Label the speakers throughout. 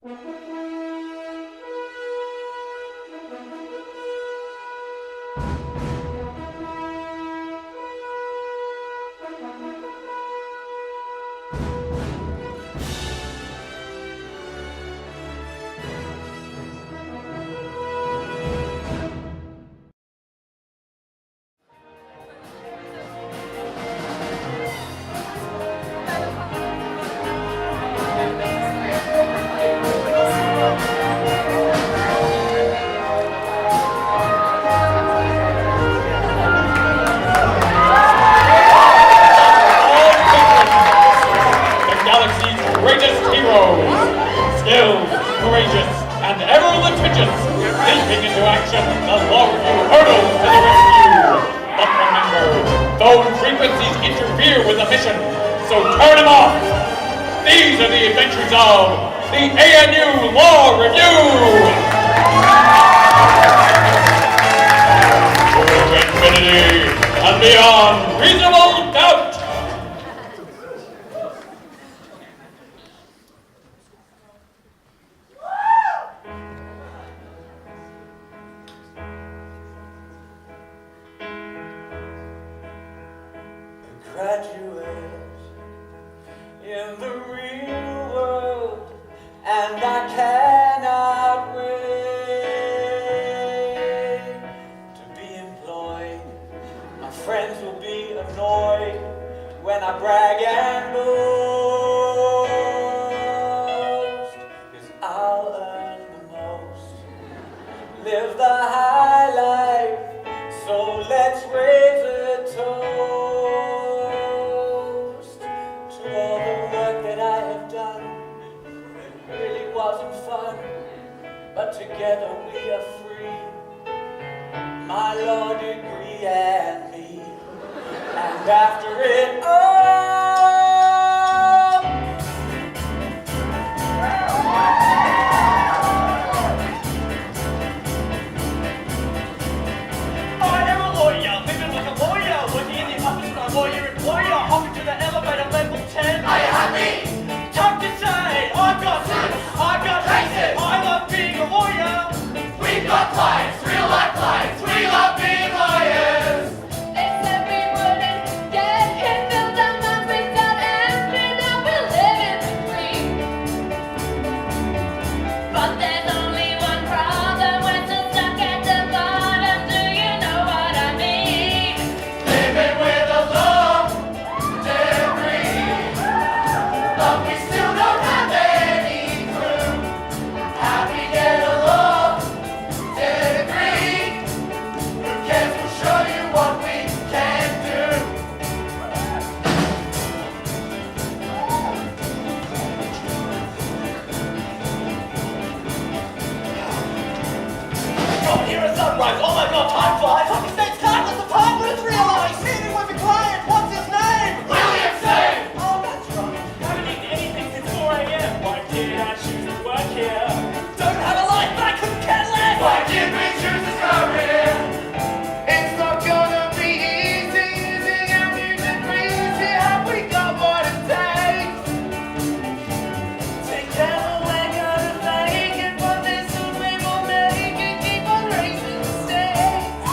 Speaker 1: Law Revue! To infinity and beyond reasonable doubt!
Speaker 2: Graduate in the real world, and I cannot wait to be employed. My friends will be annoyed when I brag and boast, 'cause I'll earn the most, live the high life, so let's raise a toast. Wasn't fun, but together we are free. My law degree and me, and after it all, I am a lawyer, living like a lawyer, working in the office of my lawyer employer, hopping to the elevator level 10. Are you happy? Tough to say, I've got cases. I love being a lawyer. We've got clients, real life clients. We love being lawyers.
Speaker 3: They said we wouldn't get hit, build our minds, we got empty, now we're living the dream. But there's only one problem, we're still stuck at the bottom. Do you know what I mean?
Speaker 2: Living with a law degree, but we still don't have any clue how we get a law degree. Who cares? We'll show you what we can do. Oh, here is sunrise. Oh my God, time flies. Talking states can't let the time when it's realized. Meeting with a client. What's his name? Williamson. Oh, that's right.
Speaker 1: Haven't eaten anything since 4 a.m. Why did I choose to work here?
Speaker 2: Don't have a life, but I couldn't care less. Why did we choose this career? It's not gonna be easy using our new degrees. Here have we got what it takes. Together we're gonna make it, but this one we will make it. Keep on raising the stakes.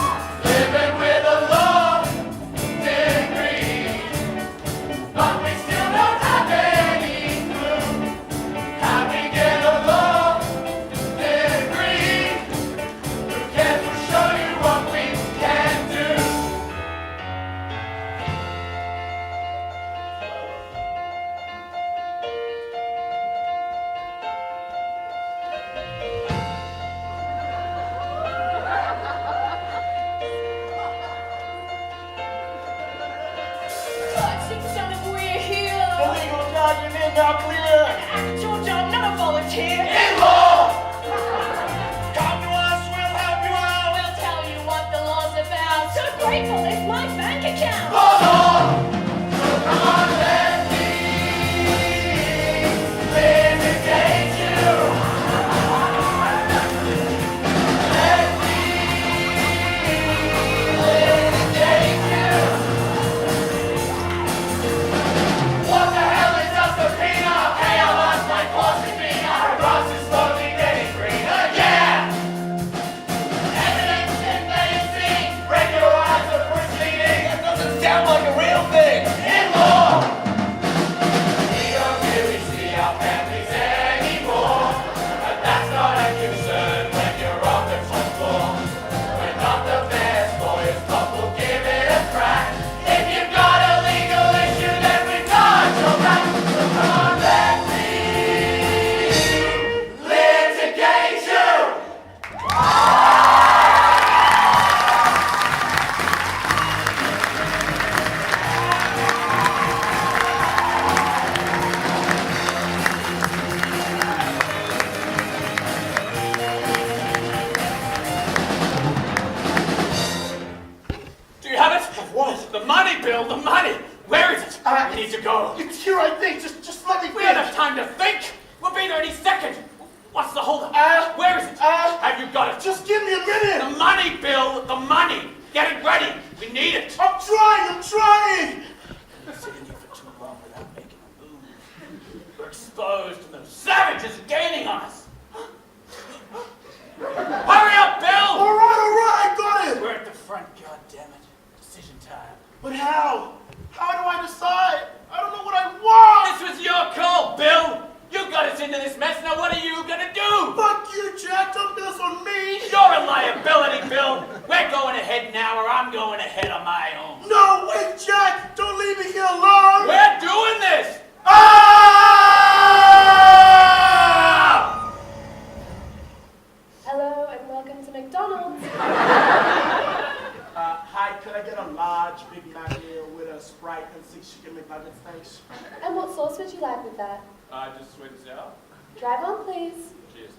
Speaker 2: second. What's the holdup? Where is it? Have you got it?
Speaker 4: Just give me a minute.
Speaker 2: The money, Bill. The money. Get it ready. We need it.
Speaker 4: I'm trying.
Speaker 2: Sitting here for too long without making a move. We're exposed and those savages are gaining on us. Hurry up, Bill!
Speaker 4: All right, I got it.
Speaker 2: We're at the front, goddammit. Decision time.
Speaker 4: But how? How do I decide? I don't know what I want.
Speaker 2: This was your call, Bill. You got us into this mess. Now what are you gonna do?
Speaker 4: Fuck you, Jack. Don't do this on me.
Speaker 2: You're a liability, Bill. We're going ahead now, or I'm going ahead on my own.
Speaker 4: No, wait, Jack. Don't leave me here alone.
Speaker 2: We're doing this.
Speaker 3: Hello and welcome to McDonald's.
Speaker 4: Hi, could I get a large Big Mac meal with a Sprite and 6 chicken McNuggets, thanks?
Speaker 3: And what sauce would you like with that?
Speaker 2: Just sweet and sour.
Speaker 3: Drive on, please.
Speaker 2: Cheers.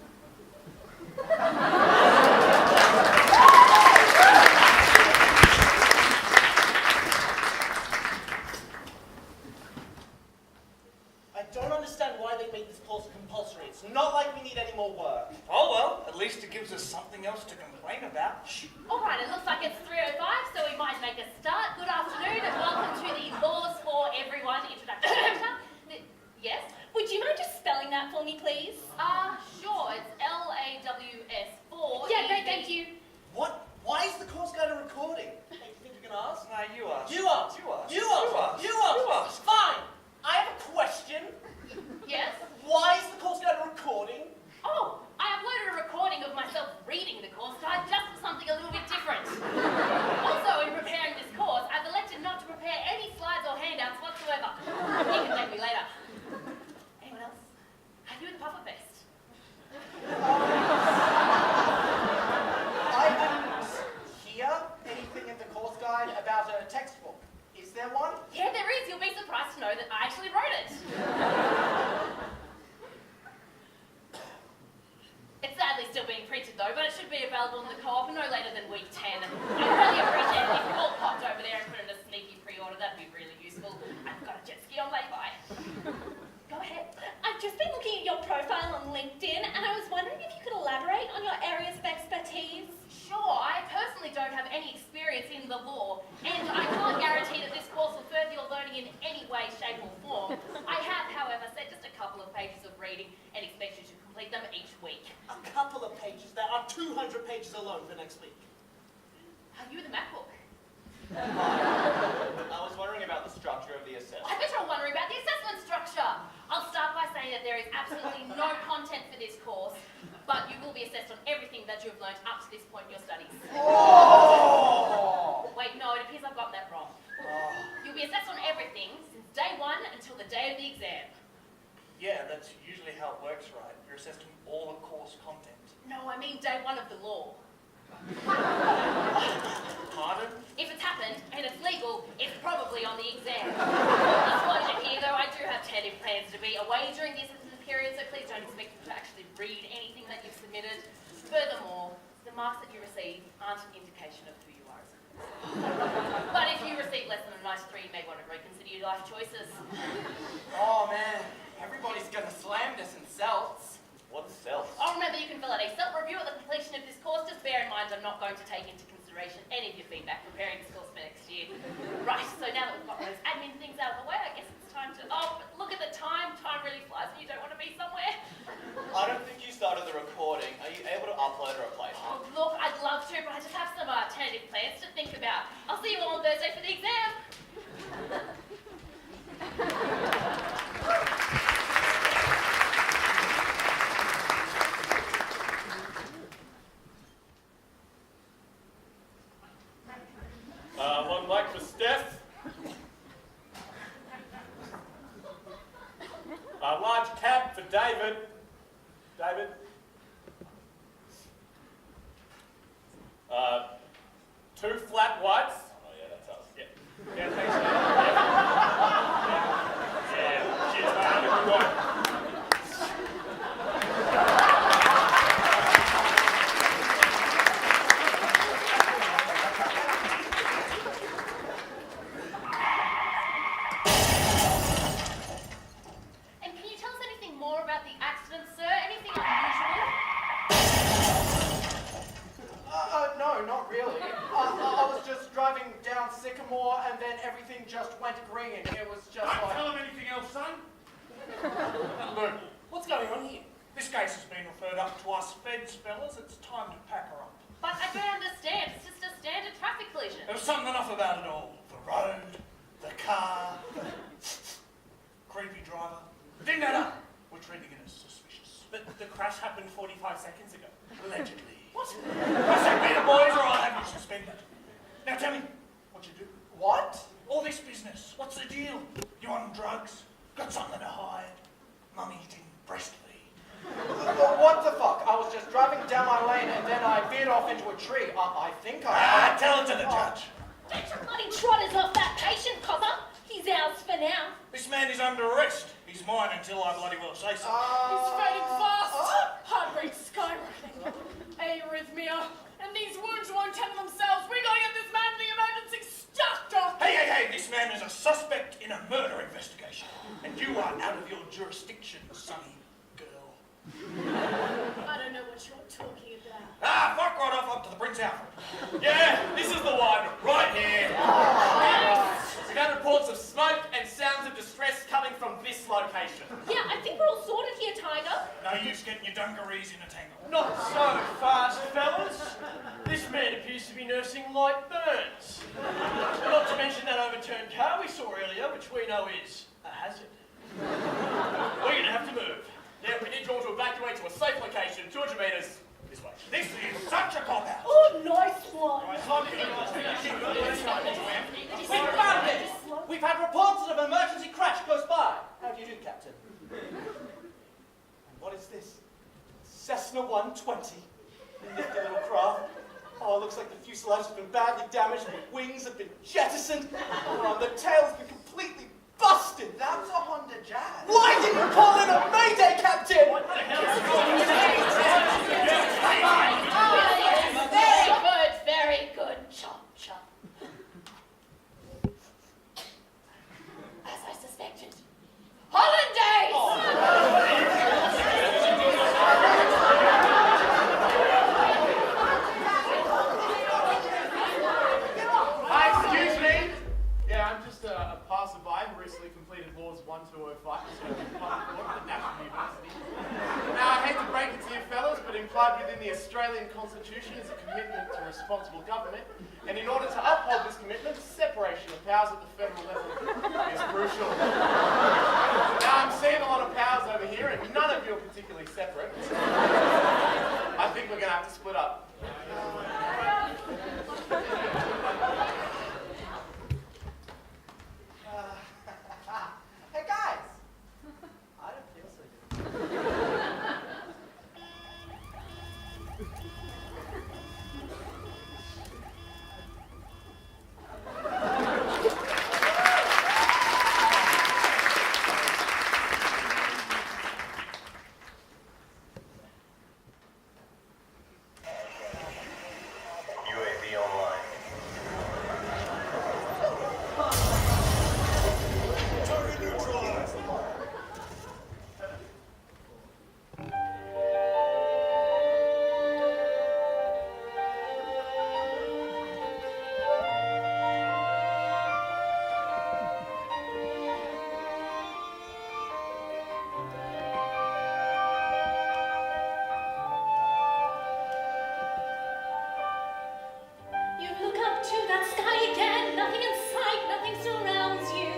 Speaker 5: I don't understand why they made this course compulsory. It's not like we need any more work.
Speaker 6: Oh well, at least it gives us something else to complain about.
Speaker 3: All right, it looks like it's 3:05, so we might make a start. Good afternoon and welcome to the Laws for Everyone introduction lecture. Yes? Would you mind just spelling that for me, please? Sure. It's LAWS4. Yeah, great, thank you.
Speaker 5: What? Why is the course guide a recording? Hey, you think you can ask?
Speaker 6: No, you ask.
Speaker 5: You ask.
Speaker 6: You ask.
Speaker 5: You ask.
Speaker 6: You ask.
Speaker 5: You ask.
Speaker 6: You ask.
Speaker 5: Fine. I have a question.
Speaker 3: Yes?
Speaker 5: Why is the course guide a recording?
Speaker 3: Oh, I uploaded a recording of myself reading the course guide just for something a little bit different. Also, in preparing this course, I've elected not to prepare any slides or handouts whatsoever. You can thank me later. Anyone else? Are you at the Puffer Fest?
Speaker 5: I didn't hear anything in the course guide about a textbook. Is there one?
Speaker 3: Yeah, there is. You'll be surprised to know that I actually wrote it. It's sadly still being printed though, but it should be available in the co-op no later than week 10. I'd really appreciate it if you all popped over there and put in a sneaky pre-order. That'd be really useful. I've got a jet ski on lay-by. Go ahead.
Speaker 7: I've just been looking at your profile on LinkedIn and I was wondering if you could elaborate on your areas of expertise.
Speaker 3: Sure, I personally don't have any experience in the law, and I can't guarantee that this course will further your learning in any way, shape or form. I have, however, set just a couple of pages of reading and expect you to complete them each week.
Speaker 5: A couple of pages. There are 200 pages alone for next week.
Speaker 3: Are you the MacBook?
Speaker 6: I was wondering about the structure of the assessment.
Speaker 3: I bet you're wondering about the assessment structure. I'll start by saying that there is absolutely no content for this course, but you will be assessed on everything that you have learned up to this point in your studies.
Speaker 5: Oh!
Speaker 3: Wait, no, it appears I've gotten that wrong. You'll be assessed on everything since day one until the day of the exam.
Speaker 6: Yeah, that's usually how it works, right? You're assessed on all the course content.
Speaker 3: No, I mean day one of the law.
Speaker 6: Pardon?
Speaker 3: If it's happened and it's legal, it's probably on the exam. Disclosure here, though, I do have tentative plans to be away during the assessment period, so please don't expect me to actually read anything that you've submitted. Furthermore, the marks that you receive aren't an indication of who you are as a person. But if you receive less than a 93, you may want to reconsider your life choices.
Speaker 6: Oh man, everybody's gonna slam this in CELTs. What's CELTs?
Speaker 3: Oh, remember, you can fill out a self-review at the completion of this course. Just bear in mind I'm not going to take into consideration any of your feedback preparing this course for next year. Right, so now that we've got those admin things out of the way, I guess it's time to... Oh, but look at the time. Time really flies when you don't want to be somewhere.
Speaker 6: I don't think you started the recording. Are you able to upload a replacement?
Speaker 3: Oh, look, I'd love to, but I just have some tentative plans to think about. I'll see you all on Thursday for the exam.
Speaker 2: One mic for Steph. A large cap for David. David. Two flat whites. Oh yeah, that's us. Yeah. Yeah, thanks. Yeah. Cheers, man. Good work.
Speaker 3: And can you tell us anything more about the accident, sir? Any
Speaker 6: just went green. It was just
Speaker 8: Don't
Speaker 6: like...
Speaker 8: tell him anything else, son.
Speaker 5: Look, what's going on here? This case has been referred up to us feds, fellas. It's time to pack her up.
Speaker 3: But I don't understand. It's just a standard traffic collision.
Speaker 5: There was something enough about it all. The road, the car, the creepy driver. It didn't add up. We're treating it as suspicious. But the crash happened 45 seconds ago. Allegedly. What? I said beat the boys or I'll have you suspended. Now tell me, what you do?
Speaker 6: What?
Speaker 5: All this business, what's the deal? You on drugs? Got something to hide? Mummy didn't breastfeed.
Speaker 6: What the fuck? I was just driving down my lane and then I veered off into a tree. I think I...
Speaker 5: Tell it to the judge.
Speaker 7: Get your bloody trotters off that patient, copper. He's ours for now.
Speaker 5: This man is under arrest. He's mine until I bloody well say so.
Speaker 9: He's fading fast. Heart rate skyrocketing. Arrhythmia. And these wounds won't tend themselves. We gotta get this man to the emergency doctor.
Speaker 5: Hey, this man is a suspect in a murder investigation. And you are out of your jurisdiction, sonny girl.
Speaker 9: I don't know what you're talking about.
Speaker 5: Fuck right off up to the Prince Alfred. Yeah, this is the one, right here.
Speaker 6: We got reports of smoke and sounds of distress coming from this location.
Speaker 7: Yeah, I think we're all sorted here, Tiger.
Speaker 5: No use getting your dungarees in a tangle.
Speaker 2: Not so fast, fellas. This man appears to be nursing light burns. Not to mention that overturned car we saw earlier, which we know is a hazard. We're going to have to move.
Speaker 6: Yeah, we need you all to evacuate to a safe location, 200 metres this way.
Speaker 5: This is such a cop-out.
Speaker 7: Oh, nice one.
Speaker 5: We found it!
Speaker 6: We've had reports of an emergency crash close by. How do you do, Captain? And what is this? Cessna 120. Nifty little craft. Oh, it looks like the fuselage has been badly damaged, the wings have been jettisoned, the tail's been completely busted.
Speaker 10: That's a Honda Jazz.
Speaker 6: Why didn't you call it a Mayday, Captain?
Speaker 3: Very good, very good. Chop, chop. As I suspected. Hollandaise!
Speaker 11: Excuse me. Yeah, I'm just a passerby who recently completed Laws 1205 at National University. Now, I hate to break it to you fellas, but implied within the Australian Constitution is a commitment to responsible government, and in order to uphold this commitment, separation of powers at the federal level is crucial. Now, I'm seeing a lot of powers over here, and none of you are particularly separate. I think we're going to have to split up.
Speaker 6: Hey guys! I don't feel so good.
Speaker 12: UAV online.
Speaker 8: Target neutralized.
Speaker 7: You look up to that sky again, nothing in sight, nothing surrounds you.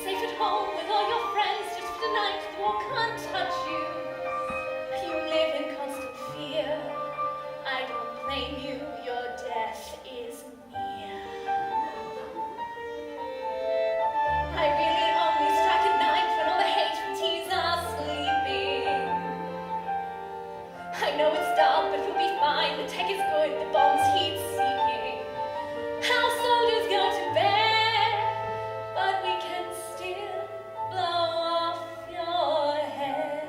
Speaker 7: Safe at home with all your friends, just for tonight, the war can't touch you. You live in constant fear. I don't blame you, your death is near. I really only strike at night when all the hate-fatigs are sleeping. I know it's dark, but we'll be fine. The tech is good, the bomb's heat-seeking. How soldiers go to bed, but we can still blow off your head.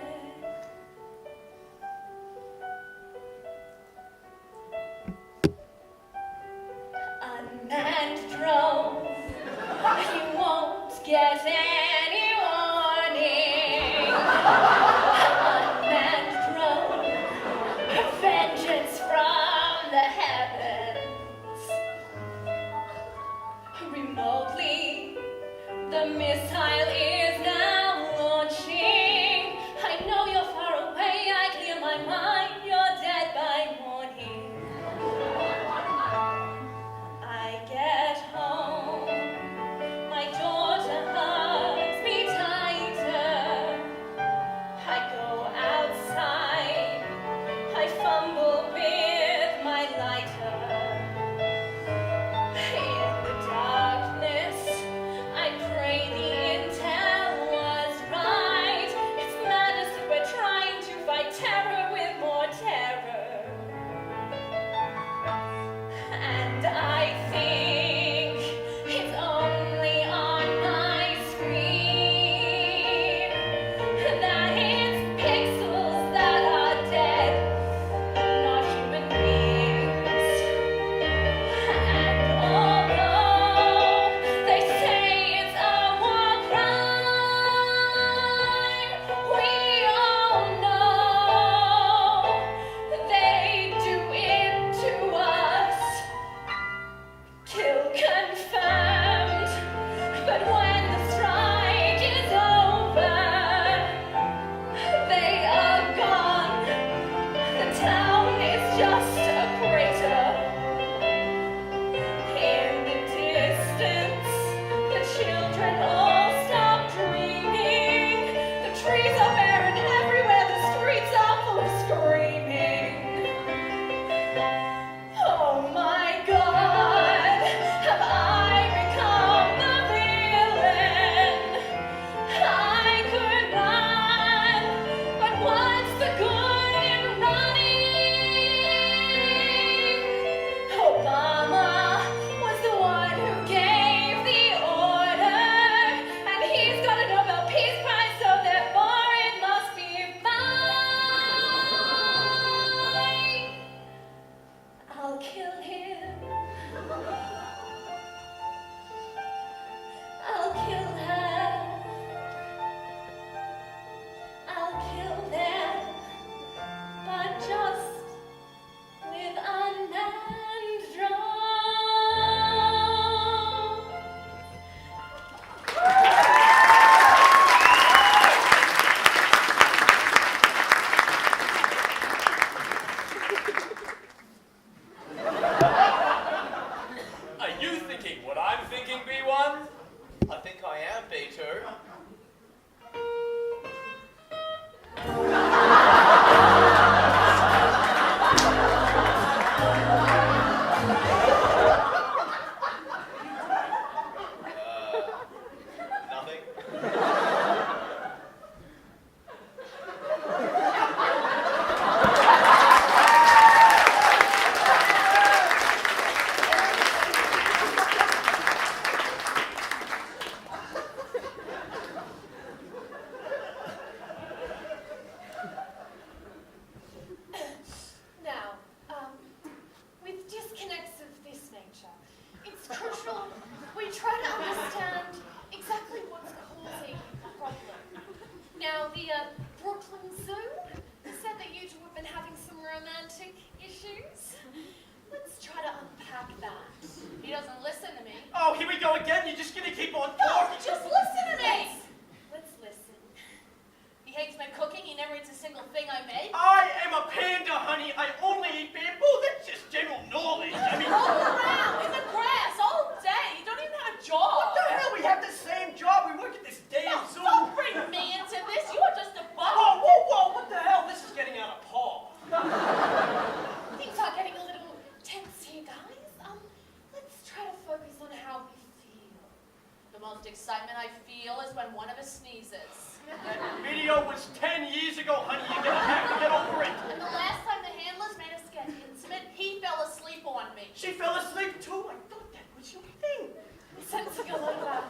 Speaker 2: ago, honey. You gotta have to get over it.
Speaker 9: And the last time the handlers made us get intimate, he fell asleep on me.
Speaker 2: She fell asleep too. I thought that was your thing.
Speaker 9: Sensing a lot of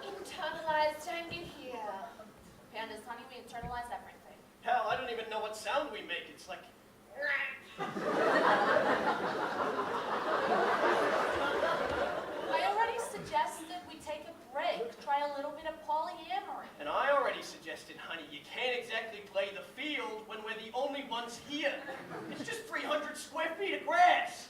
Speaker 9: internalized anger here.
Speaker 3: Pandas, honey, we internalize everything.
Speaker 2: Hell, I don't even know what sound we make. It's like...
Speaker 9: I already suggested we take a break, try a little bit of polyamory.
Speaker 2: And I already suggested, honey, you can't exactly play the field when we're the only ones here. It's just 300 square feet of grass.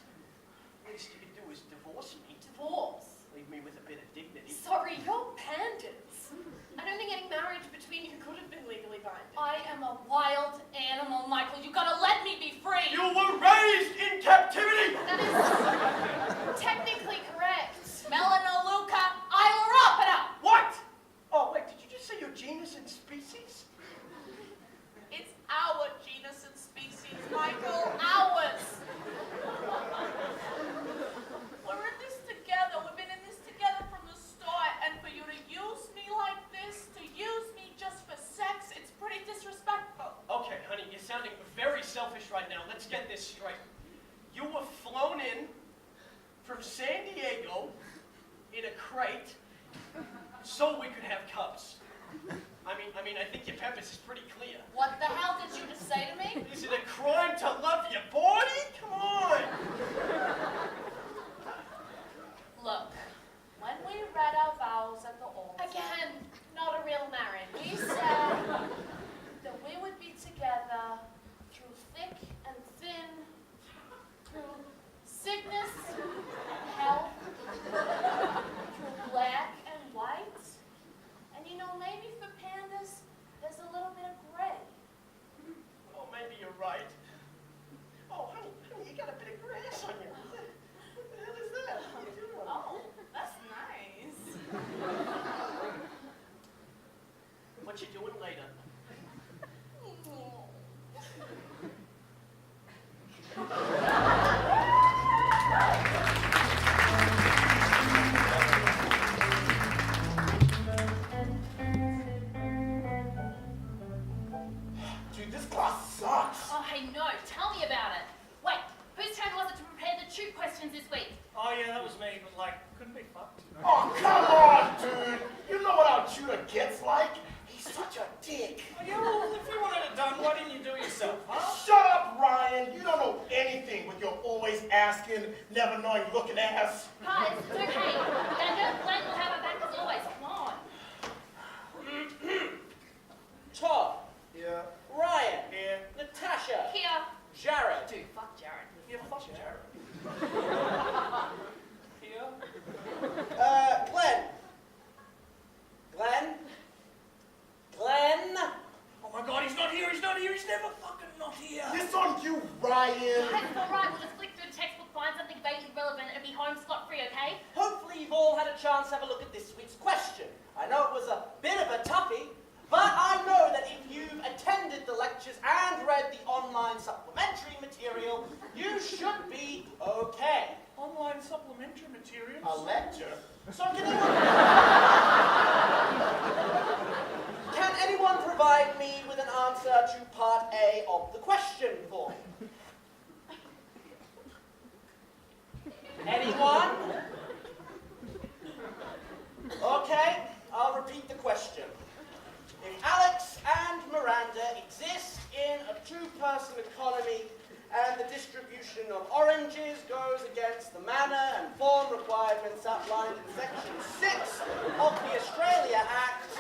Speaker 2: Least you could do is divorce me.
Speaker 9: Divorce?
Speaker 2: Leave me with a bit of dignity.
Speaker 9: Sorry, you're pandas. I don't think any marriage between you could have been legally binding. I am a wild animal, Michael. You gotta let me be free.
Speaker 2: You were raised in captivity!
Speaker 9: That is technically correct. Melanaluca, Ilarapida.
Speaker 2: What? Oh, wait, did you just say your genus and species?
Speaker 9: It's our genus and species, Michael. Ours. We're in this together. We've been in this together from the start. And for you to use me like this, to use me just for sex, it's pretty disrespectful.
Speaker 2: Okay, honey, you're sounding very selfish right now. Let's get this straight. You were flown in from San Diego in a crate so we could have cubs. I mean, I think your purpose is pretty clear.
Speaker 9: What the hell did you just say to me?
Speaker 2: Is it a crime to love your body? Come on!
Speaker 9: Look, when we read our vows at the altar, again, not a real marriage, we said that we would be together through thick and thin, through sickness and health, through black and white. And you know, maybe for pandas, there's a little bit of gray.
Speaker 2: Oh, maybe you're right. Oh, honey, you got a bit of grass on you. What the hell is that? What are you doing?
Speaker 9: Oh, that's nice.
Speaker 2: What you doing later?
Speaker 8: Dude, this class sucks.
Speaker 3: Oh, hey, no, tell me about it. Wait, whose turn was it to prepare the tube questions this week?
Speaker 5: Oh yeah, that was me, but like, couldn't be fucked.
Speaker 8: Oh, come on, dude. You know what our tutor gets like? He's such a dick.
Speaker 5: Oh, yeah, well, if you wanted it done, why didn't you do it yourself, huh?
Speaker 8: Shut up, Ryan. You don't know anything with your always asking, never knowing looking ass.
Speaker 3: Guys, it's okay. Daniel, Glenn will have our back as always. Come on.
Speaker 6: Tom,
Speaker 2: Yeah.
Speaker 6: Ryan,
Speaker 2: Here.
Speaker 6: Natasha,
Speaker 3: Here.
Speaker 6: Jared.
Speaker 3: Dude, fuck Jared.
Speaker 2: Yeah, fuck Jared.
Speaker 5: Here.
Speaker 6: Glenn.
Speaker 5: Oh my god, he's not here, he's never fucking not here.
Speaker 8: This on you, Ryan.
Speaker 3: Guys, it's alright. We'll just flick through the textbook, find something vaguely relevant, and be home scot-free, okay?
Speaker 6: Hopefully you've all had a chance to have a look at this week's question. I know it was a bit of a toughie, but I know that if you've attended the lectures and read the online supplementary material, you should be okay.
Speaker 5: Online supplementary materials?
Speaker 8: A lecture?
Speaker 6: So can anyone provide me with an answer to part A of the question for me? Anyone? Okay, I'll repeat the question. If Alex and Miranda exist in a two-person economy and the distribution of oranges goes against the manner and form requirements outlined in Section 6 of the Australia Act,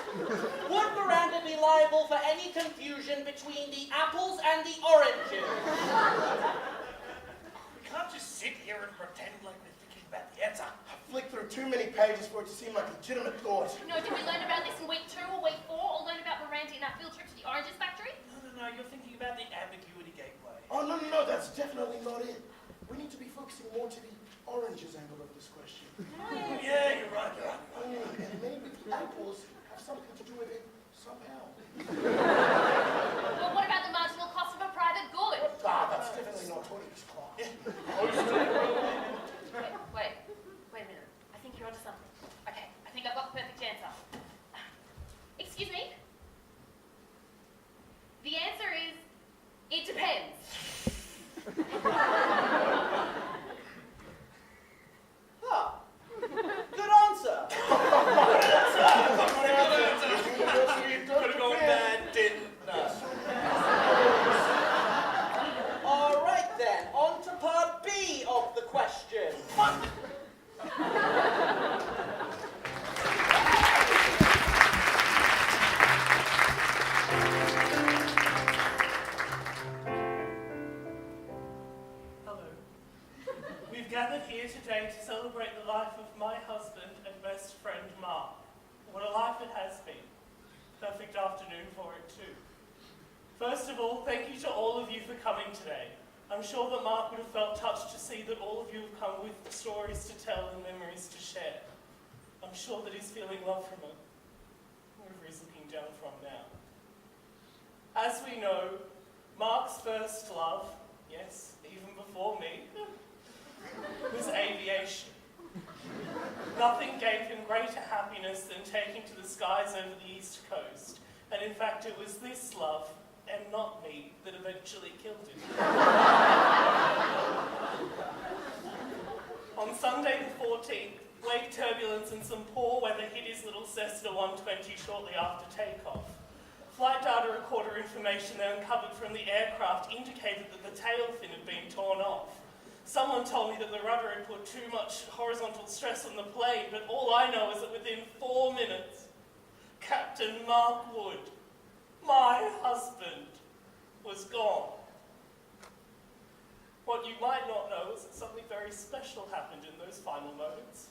Speaker 6: would Miranda be liable for any confusion between the apples and the oranges?
Speaker 5: We can't just sit here and pretend like we're thinking about the answer.
Speaker 8: I flicked through too many pages for it to seem like legitimate thought.
Speaker 3: No, did we learn about this in week 2 or week 4, or learn about Miranda in our field trip to the oranges factory?
Speaker 5: No, you're thinking about the ambiguity gateway.
Speaker 8: Oh, no, that's definitely not it. We need to be focusing more to the oranges angle of this question.
Speaker 5: Yeah, you're right.
Speaker 8: And maybe the apples have something to do with it somehow.
Speaker 3: Well, what about the marginal cost of a private good?
Speaker 8: Ah, that's definitely not Tony's class.
Speaker 3: Wait a minute. I think you're onto something. Okay, I think I've got the perfect answer. Excuse me? The answer
Speaker 5: gathered here today to celebrate the life of my husband and best friend, Mark. What a life it has been. Perfect afternoon for it too. First of all, thank you to all of you for coming today. I'm sure that Mark would have felt touched to see that all of you have come with stories to tell and memories to share. I'm sure that he's feeling love from it, wherever he's looking down from now. As we know, Mark's first love, yes, even before me, was aviation. Nothing gave him greater happiness than taking to the skies over the East Coast, and in fact it was this love, and not me, that eventually killed him. On Sunday the 14th, wake turbulence and some poor weather hit his little Cessna 120 shortly after takeoff. Flight data recorder information they uncovered from the aircraft indicated that the tail fin had been torn off. Someone told me that the rudder had put too much horizontal stress on the plane, but all I know is that within 4 minutes, Captain Mark Wood, my husband, was gone. What you might not know is that something very special happened in those final moments.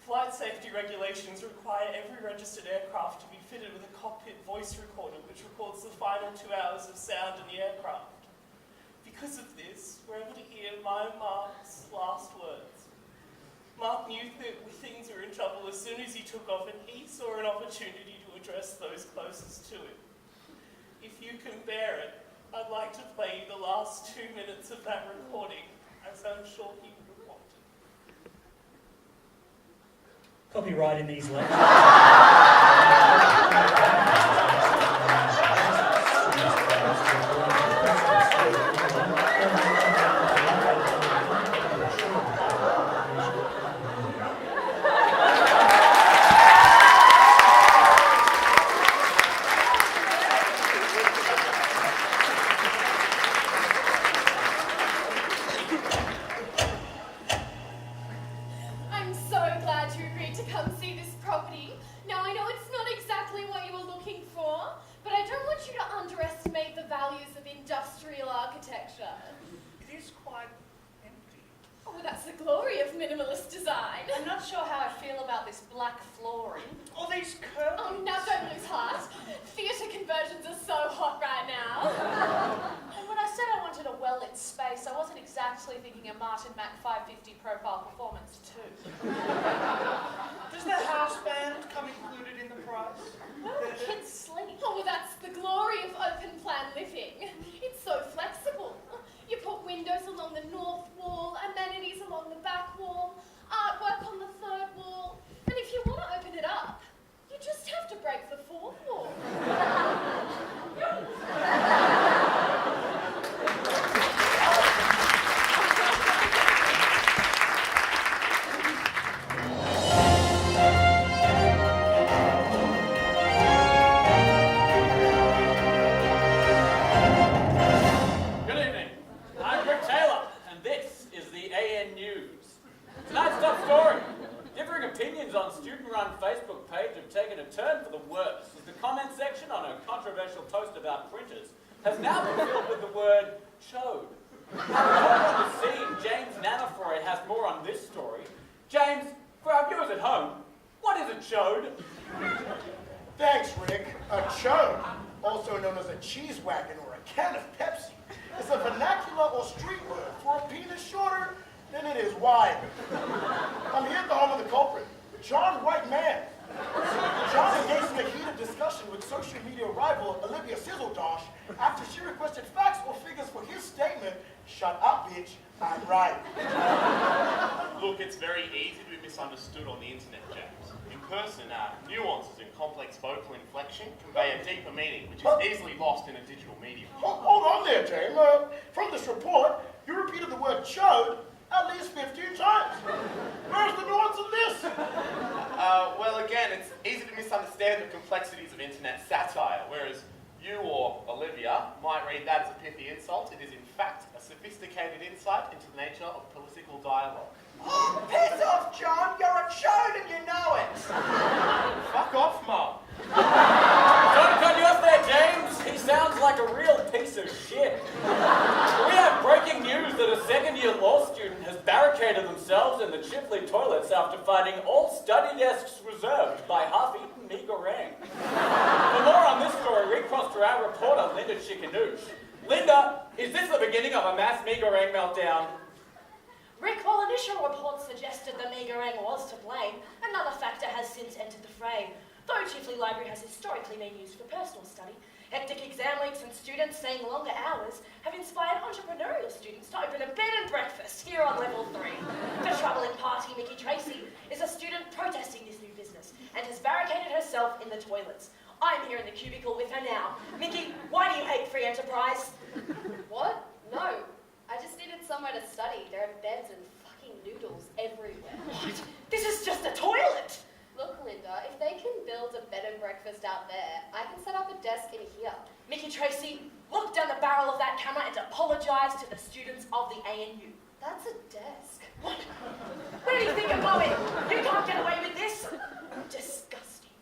Speaker 5: Flight safety regulations require every registered aircraft to be fitted with a cockpit voice recorder which records the final 2 hours of sound in the aircraft. Because of this, we're able to hear my Mark's last words. Mark knew that things were in trouble as soon as he took off, and he saw an opportunity to address those closest to him. If you can bear it, I'd like to play you the last 2 minutes of that recording, as I'm sure he would have wanted.
Speaker 10: Copyright in these letters.
Speaker 6: Does the house band come included in the price?
Speaker 7: No, the kids sleep. Oh, well, that's the glory of open plan living. It's so flexible. You put windows along the north wall, amenities along the back wall, artwork on the third wall, and if you want to open it up, you just have to break the fourth wall.
Speaker 12: Has now been filled with the word chode. On the scene, James Nanafoy has more on this story. James, for our viewers at home, what is a chode?
Speaker 8: Thanks, Rick. A chode, also known as a cheese wagon or a can of Pepsi, is a vernacular or street word for a penis shorter than it is wide. I'm here at the home of the culprit, John White Man. John engaged in a heated discussion with social media rival Olivia Sizzledosh after she requested facts or figures for his statement, "Shut up, bitch, I'm right."
Speaker 13: Look, it's very easy to be misunderstood on the internet, James. In person, nuances and complex vocal inflection convey a deeper meaning, which is easily lost in a digital medium.
Speaker 8: Hold on there, James. From this report, you repeated the word chode at least 15 times. Where's the nuance in this?
Speaker 13: Well, again, it's easy to misunderstand the complexities of internet satire, whereas you or Olivia might read that as a pithy insult. It is, in fact, a sophisticated insight into the nature of political dialogue.
Speaker 6: Oh, piss off, John! You're a chode and you know it!
Speaker 13: Fuck off, Mom.
Speaker 12: Don't cut you off there, James. He sounds like a real piece of shit. We have breaking news that a second-year law student has barricaded barricaded themselves in the Chifley toilets after finding all study desks reserved by half-eaten me goreng. For more on this story, we cross to our reporter, Linda Chickanouche. Linda, is this the beginning of a mass me goreng meltdown?
Speaker 7: Rick, while initial reports suggested the me goreng was to blame, another factor has since entered the fray. Though Chifley Library has historically been used for personal study, hectic exam weeks and students staying longer hours have inspired entrepreneurial students to open a bed and breakfast here on level 3. The troubling party, Mickey Tracy, is a student protesting this new business and has barricaded herself in the toilets. I'm here in the cubicle with her now. Mickey, why do you hate free enterprise?
Speaker 9: What? No. I just needed somewhere to study. There are beds and fucking noodles everywhere.
Speaker 7: What? This is just a toilet!
Speaker 9: Look, Linda, if they can build a bed and breakfast out there, I can set up a desk in here.
Speaker 7: Mickey Tracy, look down the barrel of that camera and apologise to the students of the ANU.
Speaker 9: That's a desk.
Speaker 7: What? Where do you think I'm going? You can't get away with this. Disgusting.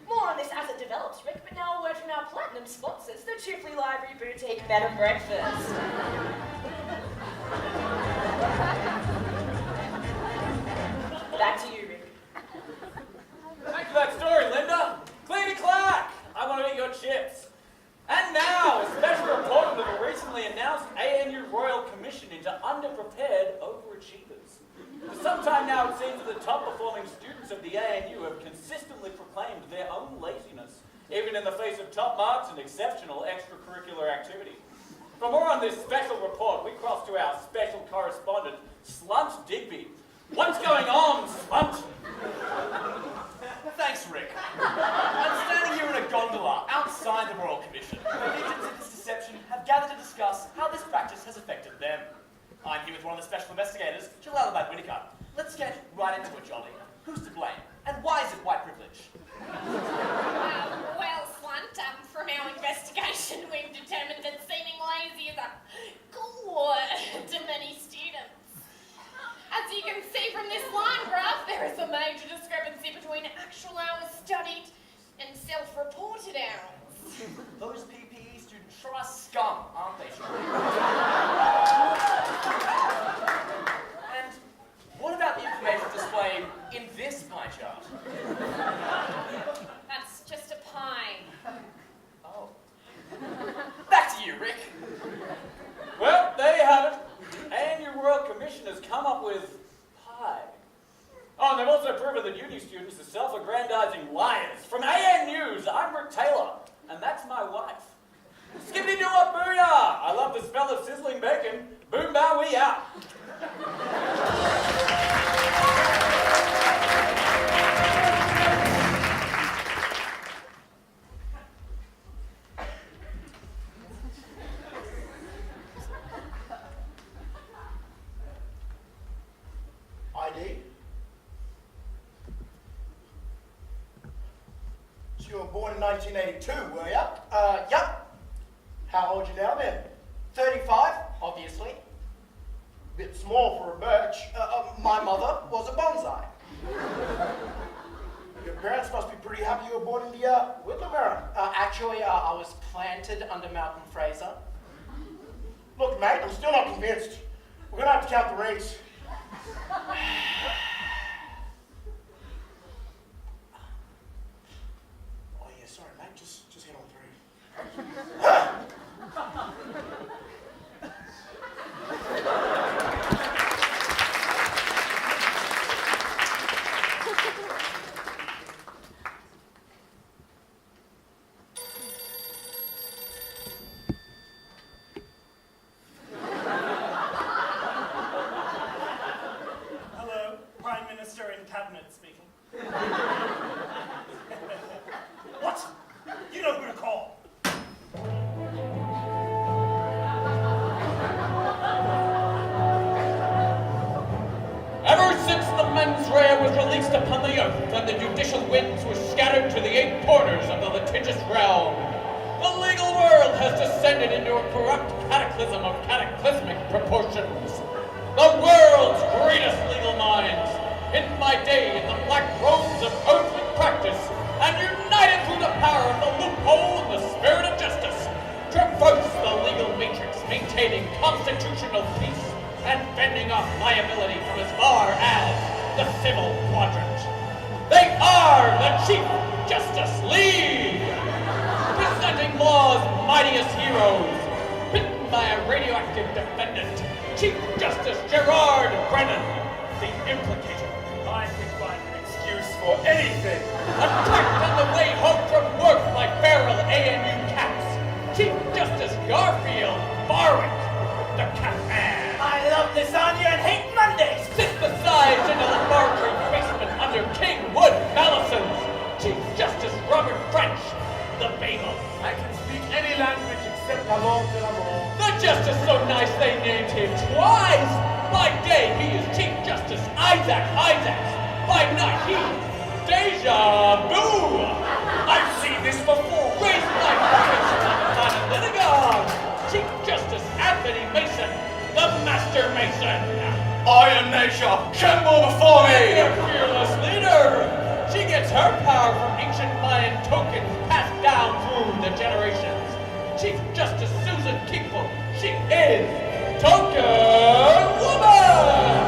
Speaker 7: More on this as it develops, Rick, but now a word from our platinum sponsors, the Chifley Library Boutique Bed and Breakfast. Back to you, Rick.
Speaker 12: Thanks for that story, Linda. Cleany clack! I want to eat your chips. And now, a special report on the recently announced ANU Royal Commission into underprepared overachievers. For some time now, it seems that the top-performing students of the ANU have consistently proclaimed their own laziness, even in the face of top marks and exceptional extracurricular activity. For more on this special report, we cross to our special correspondent, Slunt Digby. What's going on, Slunt?
Speaker 6: Thanks, Rick. I'm standing here in a gondola outside the Royal Commission. The victims of this deception have gathered to discuss how this practice has affected them. I'm here with one of the special investigators, Jalal Winnicott. Let's get right into it, Jolly. Who's to blame? And why is it white privilege?
Speaker 3: Well, Slunt, from our investigation, we've determined that seeming lazy is a good to many students. As you can see from this line graph, there is a major discrepancy between actual hours studied and self-reported hours.
Speaker 6: Those PPE students sure are scum, aren't they, Sean? And what about the information displayed in this pie chart?
Speaker 3: That's just a pie.
Speaker 6: Oh. Back to you, Rick.
Speaker 12: Well, there you have it. ANU Royal Commission has come up with pie. Oh, and they've also proven that uni students are self-aggrandizing liars. From ANU's, I'm Rick Taylor, and that's my wife. Skippity-doo-up booyah! I love the smell of sizzling bacon. Boom bow we out.
Speaker 8: ID? So you were born in 1982, were ya?
Speaker 6: Yup.
Speaker 8: How old you now then?
Speaker 6: 35, obviously.
Speaker 8: Bit small for a birch.
Speaker 6: My mother was a bonsai.
Speaker 8: Your parents must be pretty happy you were born in the Woodland era.
Speaker 6: Actually, I was planted under Malcolm Fraser.
Speaker 8: Look, mate, I'm still not convinced. We're gonna have to count the rings. Oh yeah, sorry, mate. Just hit on 3.
Speaker 5: Hello, Prime Minister in Cabinet speaking. What? You know who to call.
Speaker 12: Ever since the mens rea was released upon the earth and the judicial winds were scattered to the 8 quarters of the litigious realm, the legal world has descended into a corrupt cataclysm of cataclysmic proportions. The world's greatest legal minds, hidden by day in the black robes of earthly practice, and united through the power of the loophole and the spirit of justice, traverse the legal matrix, maintaining constitutional peace, and fending off liability from as far as the civil quadrant. They are the Chief Justice League, presenting law's mightiest heroes, written by a radioactive defendant, Chief Justice Gerard Brennan, the implicator.
Speaker 1: I can find an excuse for anything.
Speaker 12: Attacked on the way home from work by feral ANU cats, Chief Justice Garfield Barwick, the Catman.
Speaker 2: I love lasagna and hate Mondays.
Speaker 12: Synthesized in a laboratory basement under King Wood Mallisons, Chief Justice Robert French, the Bagel.
Speaker 11: I can speak any language except l'amour de l'amour.
Speaker 12: The justice so nice they named him twice. By day he is Chief Justice Isaac Isaacs. By night he's Deja Vu.
Speaker 1: I've seen this before.
Speaker 12: Raised my pockets on the planet Linegon. Chief Justice Anthony Mason, the Master Mason.
Speaker 13: Iron Nature, tremble before me!
Speaker 12: Their fearless leader. She gets her power from ancient Mayan tokens passed down through the generations. Chief Justice Susan Kinkle, she is Token Woman!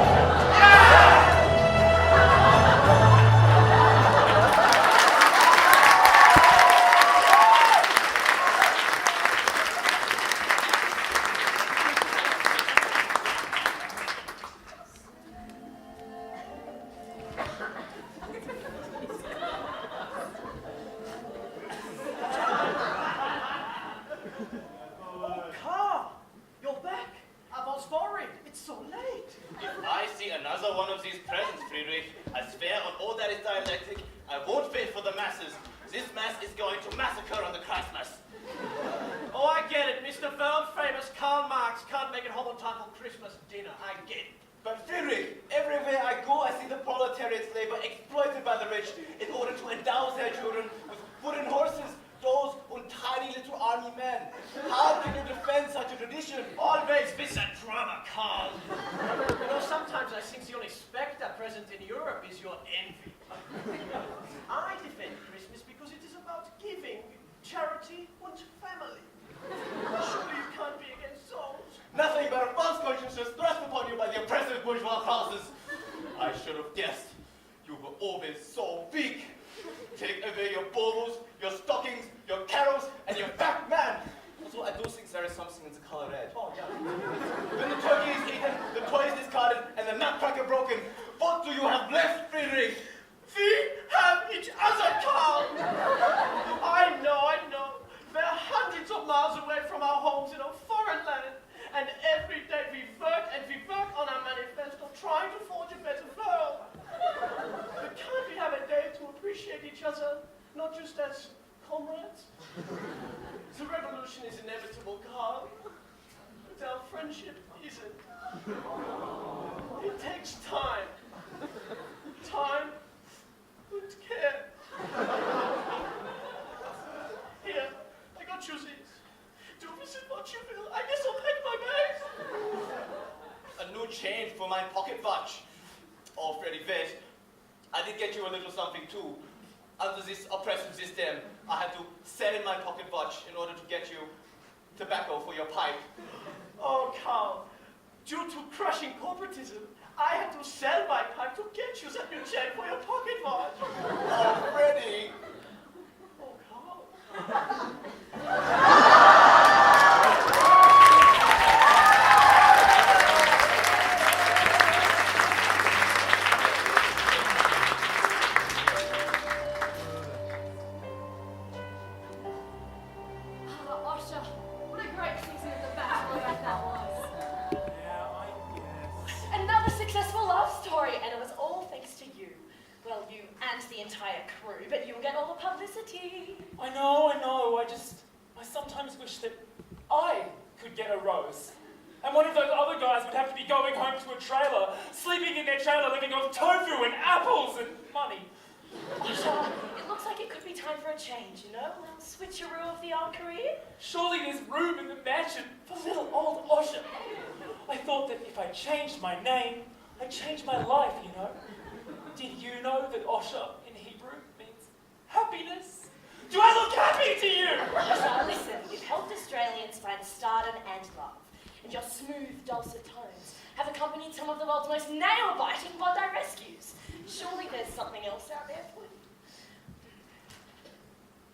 Speaker 6: Carl, you're back. I was worried. It's so late.
Speaker 13: If I see another one of these presents, Friedrich, I swear on all that is dialectic, I won't wait for the masses. This mass is going to massacre on the Christmas.
Speaker 6: Oh, I get it. Mr. World-famous Karl Marx can't make it home on time for Christmas dinner. I get it.
Speaker 2: But Friedrich, everywhere I go, I see the proletariat's labor exploited by the rich in order to endow their children with wooden horses, dolls, and tiny little army men. How can you defend such a tradition?
Speaker 6: Always with that drama, Carl. You know, sometimes I think the only spectre present in Europe is your envy. I defend Christmas because it is about giving, charity, and family. Surely you can't be against those.
Speaker 2: Nothing but a false conscience is thrust upon you by the oppressive bourgeois classes. I should have guessed. You were always so weak. Take away your baubles, your stockings, your carols, and your fat man. Also, I do think there is something in the color red.
Speaker 6: Oh, yeah.
Speaker 2: When the turkey is eaten, the toy is discarded, and the nutcracker broken, what do you have left, Friedrich?
Speaker 6: We have each other, Carl. I know. We're hundreds of miles away from our homes in a foreign land. And every day we work on our manifesto, trying to forge a better world. But can't we have a day to appreciate each other, not just as comrades? The revolution is inevitable, Carl, but our friendship isn't. It takes time. Time and care. Here, I got you these. Do visit what you will. I guess I'll pack my bags.
Speaker 2: A new chain for my pocket watch. Oh, Freddy, wait. I did get you a little something too. Under this oppressive system, I had to sell in my pocket watch in order to get you tobacco for your pipe.
Speaker 6: Oh, Carl, due to crushing corporatism, I had to sell my pipe to get you that new chain for your pocket watch.
Speaker 2: Oh, Freddy.
Speaker 6: Oh, Carl.
Speaker 10: I sometimes wish that I could get a rose. And one of those other guys would have to be going home to a trailer, sleeping in their trailer, living off tofu and apples and money.
Speaker 7: Osha, it looks like it could be time for a change, you know? A switcheroo of the old career?
Speaker 10: Surely there's room in the mansion for little old Osha. I thought that if I changed my name, I'd change my life, you know? Did you know that Osha in Hebrew means happiness? Do I look happy to you?
Speaker 7: Osha, listen, you've helped Australians find stardom and love. And your smooth, dulcet tones have accompanied some of the world's most nail-biting Bondi rescues. Surely there's something else out there for you.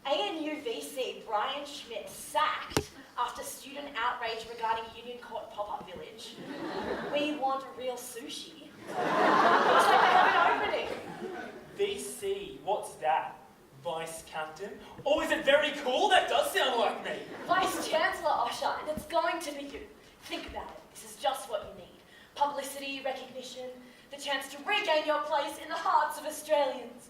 Speaker 7: ANU VC Brian Schmidt sacked after student outrage regarding Union Court pop-up village. We want real sushi. Looks like they have an opening.
Speaker 10: VC, what's that? Vice Captain? Oh, is it very cool? That does sound like me.
Speaker 7: Vice Chancellor Osher, and it's going to be you. Think about it. This is just what you need. Publicity, recognition, the chance to regain your place in the hearts of Australians.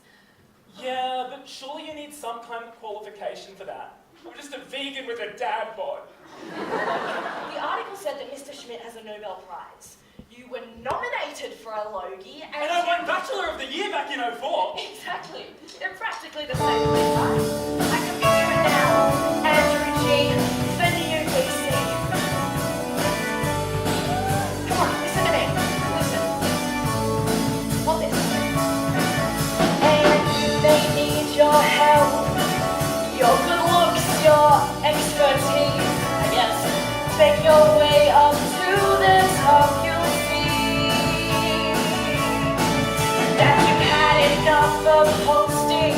Speaker 10: Yeah, but surely you need some kind of qualification for that. I'm just a vegan with a dad bod.
Speaker 7: The article said that Mr. Schmidt has a Nobel Prize. You were nominated for a Logie, and
Speaker 10: I won Bachelor of the Year back in 04.
Speaker 7: Exactly. They're practically the same thing, right? I can picture it now. Andrew G. for New BC. Come on, listen to me. Listen. What this? And they need your help. Your good looks, your expertise. I guess. Make your way up to the top. You'll that you've had enough of hosting,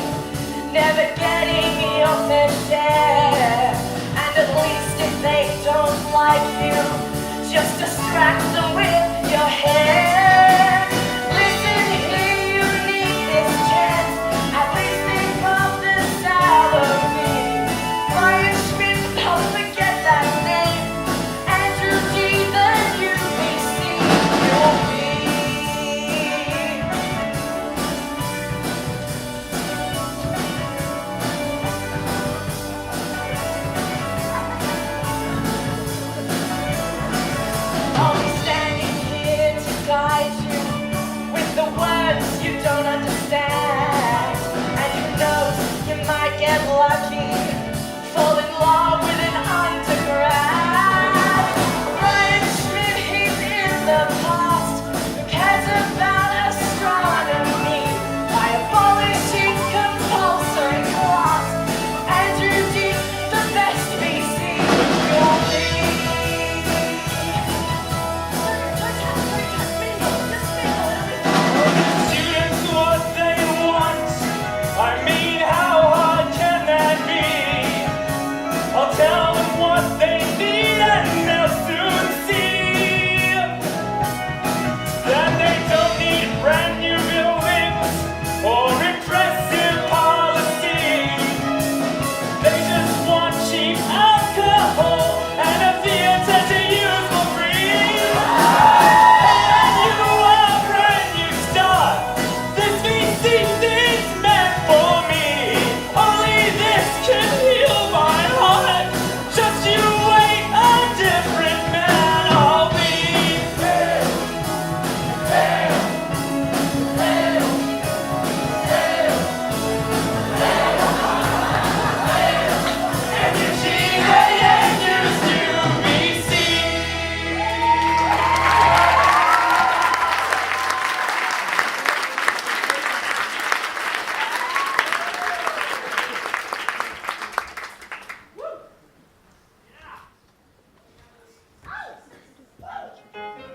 Speaker 7: never getting your fair share. And at least if they don't like you, just distract them with your hair. Listen here, you need this chance. At least think of the salary. Brian Schmidt, don't forget that name. Andrew G, the UBC, you'll be. I'll be standing here to guide you with the words you don't understand. And who knows, you might get lucky, fall in love with an undergrad. Brian Schmidt, he's in the past, who cares about astronomy by abolishing compulsory class. Andrew G, the best VC you'll be.
Speaker 10: Students, what they want. I mean, how hard can that be? I'll tell them what they need and they'll soon see that they don't need brand new buildings or impressive policy. They just want cheap alcohol and a theater to use for free. And you are a brand new star. This VC thing's meant for me. Only this can heal my heart. Just you wait, a different man I'll be. And you cheat and used to be seen.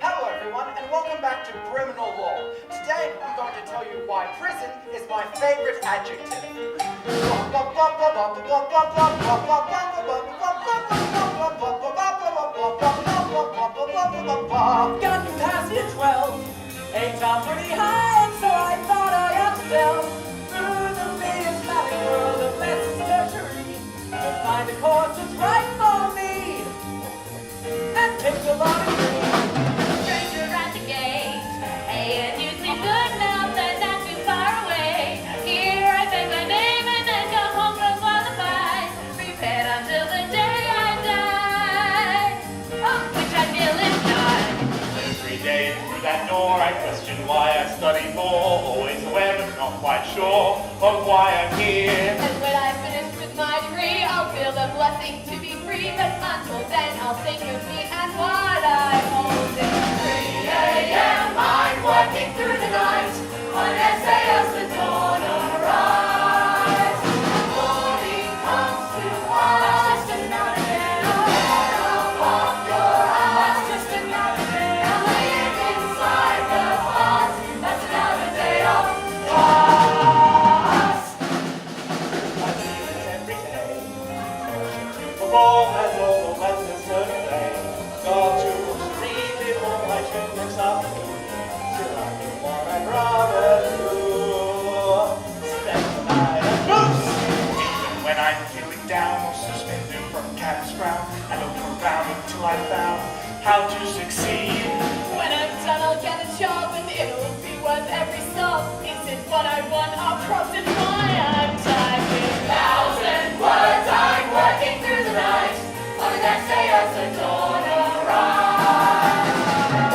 Speaker 6: Hello everyone, and welcome back to Criminal Law. Today I'm going to tell you why prison is my favorite adjective.
Speaker 2: Gotten past year 12, aimed up pretty high, and so I thought I had to delve through the enigmatic world of lessons tertiary to find a course that's right for me and pick the lottery.
Speaker 3: Stranger at the gate. Hey, and you seem good enough and not too far away. Here I beg my name and then go home unqualified. Prepared until the day I die. Oh, which I feel is not.
Speaker 13: Every day through that door I question why I study law. Always aware but not quite sure of why I'm here.
Speaker 3: And when I finish with my degree, I'll feel the blessing to be free. But until then, I'll think of me and what I hold in 3 a.m. I'm working through the night on essays the dawn arise. Morning comes to us, just another day. Open up your eyes, just another day.
Speaker 5: till I found how to succeed.
Speaker 7: When I'm done, I'll get a job and it'll be worth every sob. Is it what I want? I'll cross it why I'm typing 1,000 words. I'm working through the night on the next day as the dawn arrives.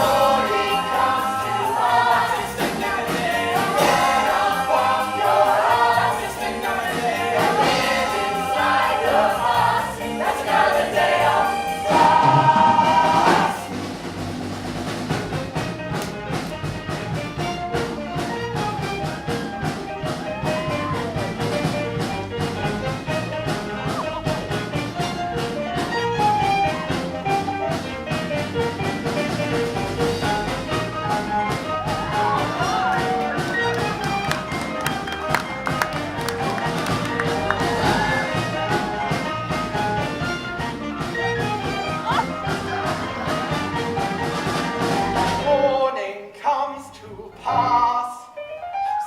Speaker 7: Morning comes to us. It's been another day. Get up from your ass. It's been another day. Live inside of us. That's another day of frost.
Speaker 6: Morning comes to pass,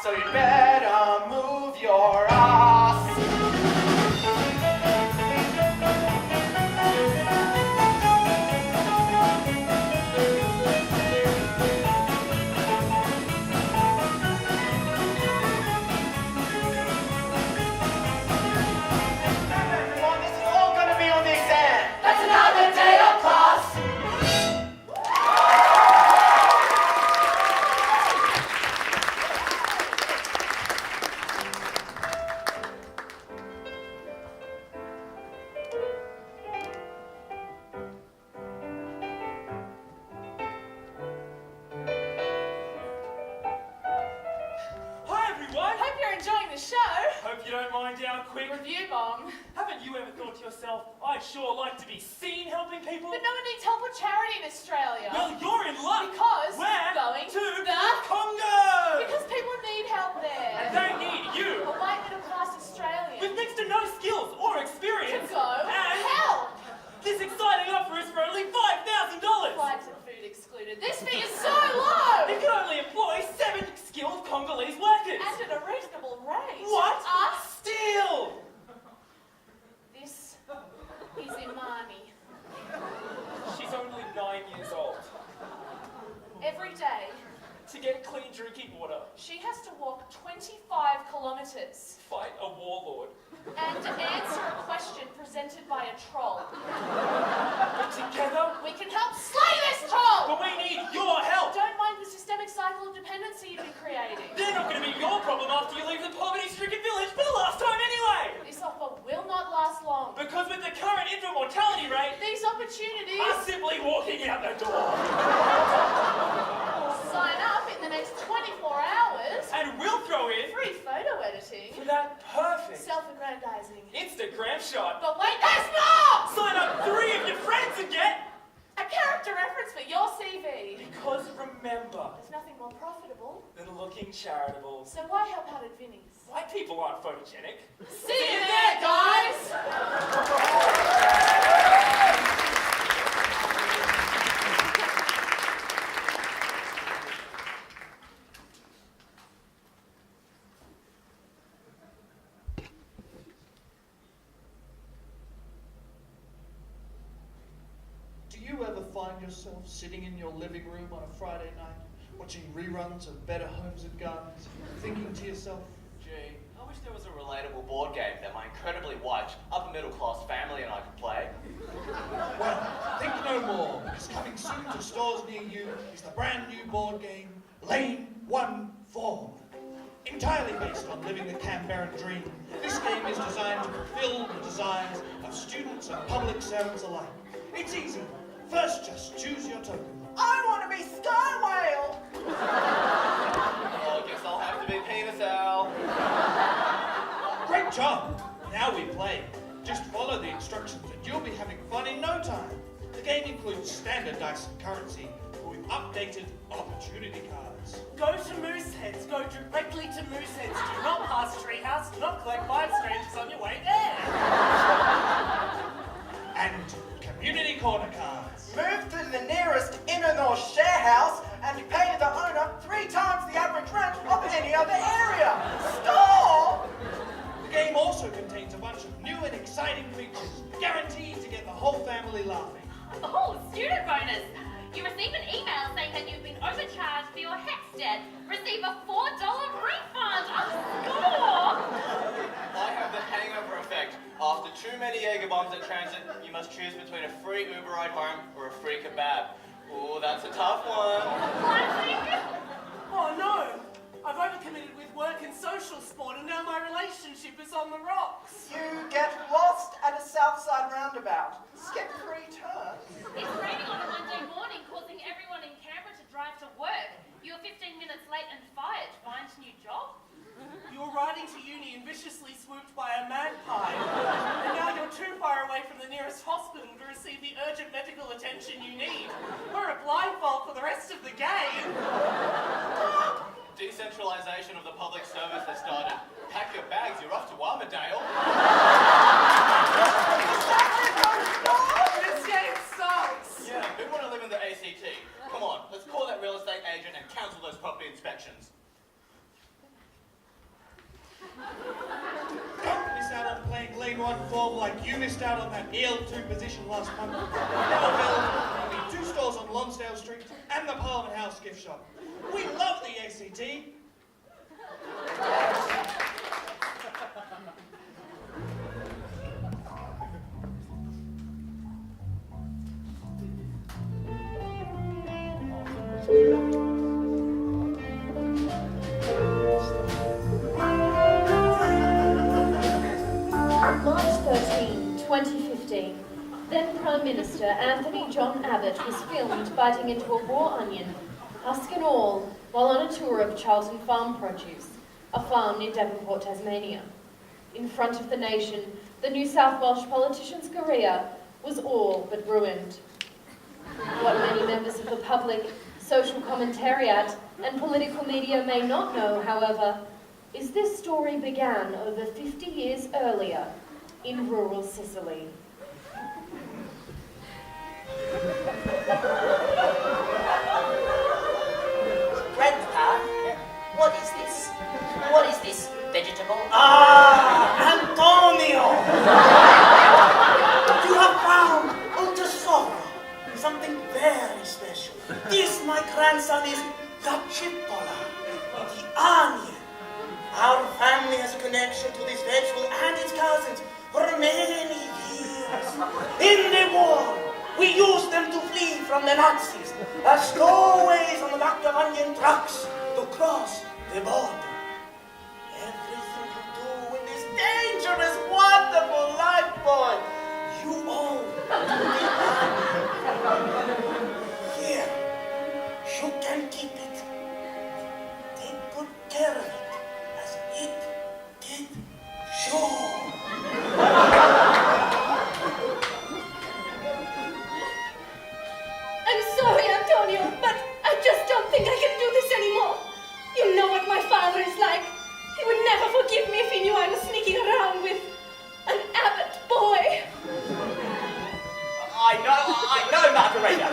Speaker 6: so you better move your ass. Everyone, this is all going to be on the exam.
Speaker 7: That's another day of class.
Speaker 10: Hi everyone!
Speaker 9: Hope you're enjoying the show.
Speaker 10: Hope you don't mind our quick
Speaker 9: Review bomb.
Speaker 10: Haven't you ever thought to yourself, I'd sure like to be seen helping people?
Speaker 9: But no one needs help with charity in Australia.
Speaker 10: Well, you're in luck!
Speaker 9: Because
Speaker 10: we're
Speaker 9: going
Speaker 10: to
Speaker 9: the
Speaker 10: Congo!
Speaker 9: Because people need help
Speaker 10: And
Speaker 9: there.
Speaker 10: they need you!
Speaker 9: A white middle class Australian
Speaker 10: With next to no skills or
Speaker 9: to
Speaker 10: experience!
Speaker 9: go
Speaker 10: And
Speaker 9: help.
Speaker 10: this exciting offer is for only $5,000!
Speaker 9: Flights and food excluded. This fee is so low.
Speaker 10: It can only employ 7 skilled Congolese workers!
Speaker 9: And at a reasonable rate.
Speaker 10: What?
Speaker 9: Us?
Speaker 10: Steal!
Speaker 9: This is Imani.
Speaker 10: She's only 9 years old.
Speaker 9: Every day,
Speaker 10: To get clean drinking water,
Speaker 9: she has to walk 25 kilometers
Speaker 10: fight a warlord.
Speaker 9: and answer a question presented by a troll.
Speaker 10: But together,
Speaker 9: We can help slay this troll.
Speaker 10: but we need your help!
Speaker 9: Don't mind the systemic cycle of dependency you've been creating.
Speaker 10: They're not going to be your problem after you leave the poverty-stricken village for the last time anyway!
Speaker 9: This offer will not last long.
Speaker 10: Because with the current infant mortality rate,
Speaker 9: These opportunities
Speaker 10: are simply walking out the door.
Speaker 9: sign up in the next 24 hours.
Speaker 10: And we'll throw in
Speaker 9: Free photo editing.
Speaker 10: for that perfect
Speaker 9: Self-aggrandizing.
Speaker 10: Instagram shot.
Speaker 9: But wait, there's more!
Speaker 10: Sign up 3 of your friends and get...
Speaker 9: A character reference for your CV.
Speaker 10: Because remember,
Speaker 9: There's nothing more profitable.
Speaker 10: than looking charitable.
Speaker 9: So why help out at Vinnie's?
Speaker 10: White people aren't photogenic.
Speaker 9: See you there, guys!
Speaker 6: Do you ever find yourself sitting in your living room on a Friday night, watching reruns of Better Homes and Gardens, thinking to yourself,
Speaker 13: Gee, I wish there was a relatable board game that my incredibly white, upper middle class family and I could play.
Speaker 6: well, think no more, because coming soon to stores near you is the brand new board game, Lane 1-4. Entirely based on living the Canberran dream, this game is designed to fulfill the desires of students and public servants alike. It's easy. First, just choose your token.
Speaker 2: I want to be Sky Whale.
Speaker 13: Oh, I guess I'll have to be Penis Owl.
Speaker 6: Great job! Now we play. Just follow the instructions and you'll be having fun in no time. The game includes standard dice and currency, but with updated opportunity cards.
Speaker 5: Go to Mooseheads. Go directly to Mooseheads. Do not pass Treehouse. Do not collect 5 strangers on your way there.
Speaker 6: And community corner cards.
Speaker 2: Move to the nearest inner north share house and pay the owner 3 times the average rent of any other area. Stop!
Speaker 6: The game also contains a bunch of new and exciting features, guaranteed to get the whole family laughing.
Speaker 3: Oh, student bonus. You receive an email saying that you've been overcharged for your HEX debt. Receive a $4 refund. A score!
Speaker 6: I have the hangover effect. After too many Jaeger bombs at transit, you must choose between a free Uber ride home or a free kebab. Ooh, that's a tough one.
Speaker 3: Classic.
Speaker 5: Oh no! I've overcommitted with work and social sport, and now my relationship is on the rocks.
Speaker 6: You get lost at a Southside roundabout. Skip 3 turns.
Speaker 3: It's raining on a Monday morning, causing everyone in Canberra to drive to work. You're 15 minutes late and fired. Find new job?
Speaker 5: You're riding to uni and viciously swooped by a magpie. And now you're too far away from the nearest hospital to receive the urgent medical attention you need. Wear a blindfold for the rest of the game.
Speaker 6: Decentralization of the public service has started. Pack your bags, you're off to Armadale.
Speaker 5: This game sucks.
Speaker 6: Yeah, who want to live in the ACT? Come on, let's call that real estate agent and cancel those property inspections.
Speaker 5: Don't miss out on playing League 1 form like you missed out on that EL2 position last month. There'll be 2 stores on Lonsdale Street and the Parliament House gift shop. We love the ACT.
Speaker 14: March 13, 2015. Then Prime Minister Anthony John Abbott was filmed biting into a raw onion, husk and all, while on a tour of Charlton Farm Produce, a farm near Devonport, Tasmania. In front of the nation, the New South Welsh politician's career was all but ruined. What many members of the public, social commentariat, and political media may not know, however, is this story began over 50 years earlier in rural Sicily.
Speaker 15: Grandpa, what is this? What is this vegetable?
Speaker 16: Antonio! You have found un tesoro, something very special. This, my grandson, is the chipola, the onion. Our family has a connection to this vegetable and its cousins for many years. In the war, we used them to flee from the Nazis as stowaways on the back of onion trucks to cross the border. Everything you do in this dangerous, wonderful life, boy, you owe to the onion. Here, you can keep it. Take good care of it. It did sure.
Speaker 7: I'm sorry, Antonio, but I just don't think I can do this anymore. You know what my father is like. He would never forgive me if he knew I was sneaking around with an Abbott boy.
Speaker 6: I know, Margarita.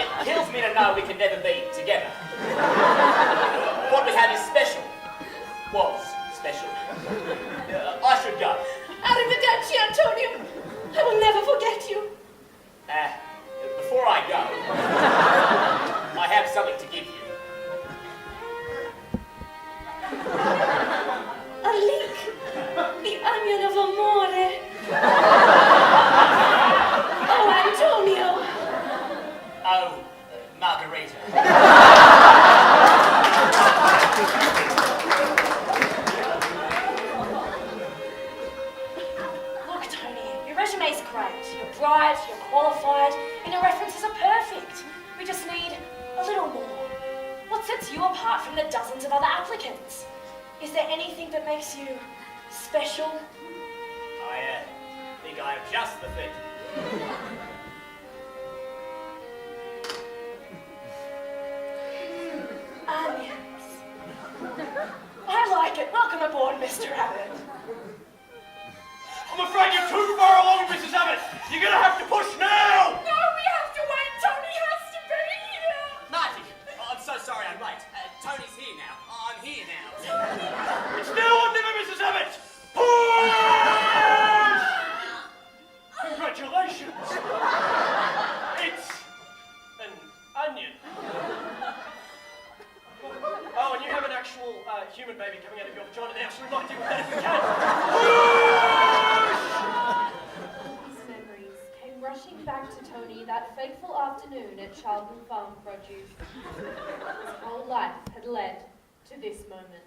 Speaker 6: It kills me to know we can never be together. What we had is special. Was special. I should go.
Speaker 7: Arrivederci, Antonio. I will never forget you.
Speaker 6: Before I go, I have something to give you.
Speaker 7: A leek. The onion of amore. Oh, Antonio.
Speaker 6: Oh, Margarita.
Speaker 17: Look, Tony, your resume's great. You're bright, you're qualified, and your references are perfect. We just need a little more. What sets you apart from the dozens of other applicants? Is there anything that makes you special?
Speaker 6: I think I have just the thing.
Speaker 17: Onions. I like it. Welcome aboard, Mr. Abbott.
Speaker 2: I'm afraid you're too far along, Mrs. Abbott. You're going to have to push now.
Speaker 7: No, we have to wait. Tony has to be here.
Speaker 6: Marty, I'm so sorry I'm late. Tony's here now. I'm here now.
Speaker 2: It's now or never, Mrs. Abbott. Push! baby coming out of your vagina now. She remind you of that if you can.
Speaker 14: These memories came rushing back to Tony that fateful afternoon at Charlton Farm Produce. His whole life had led to this moment.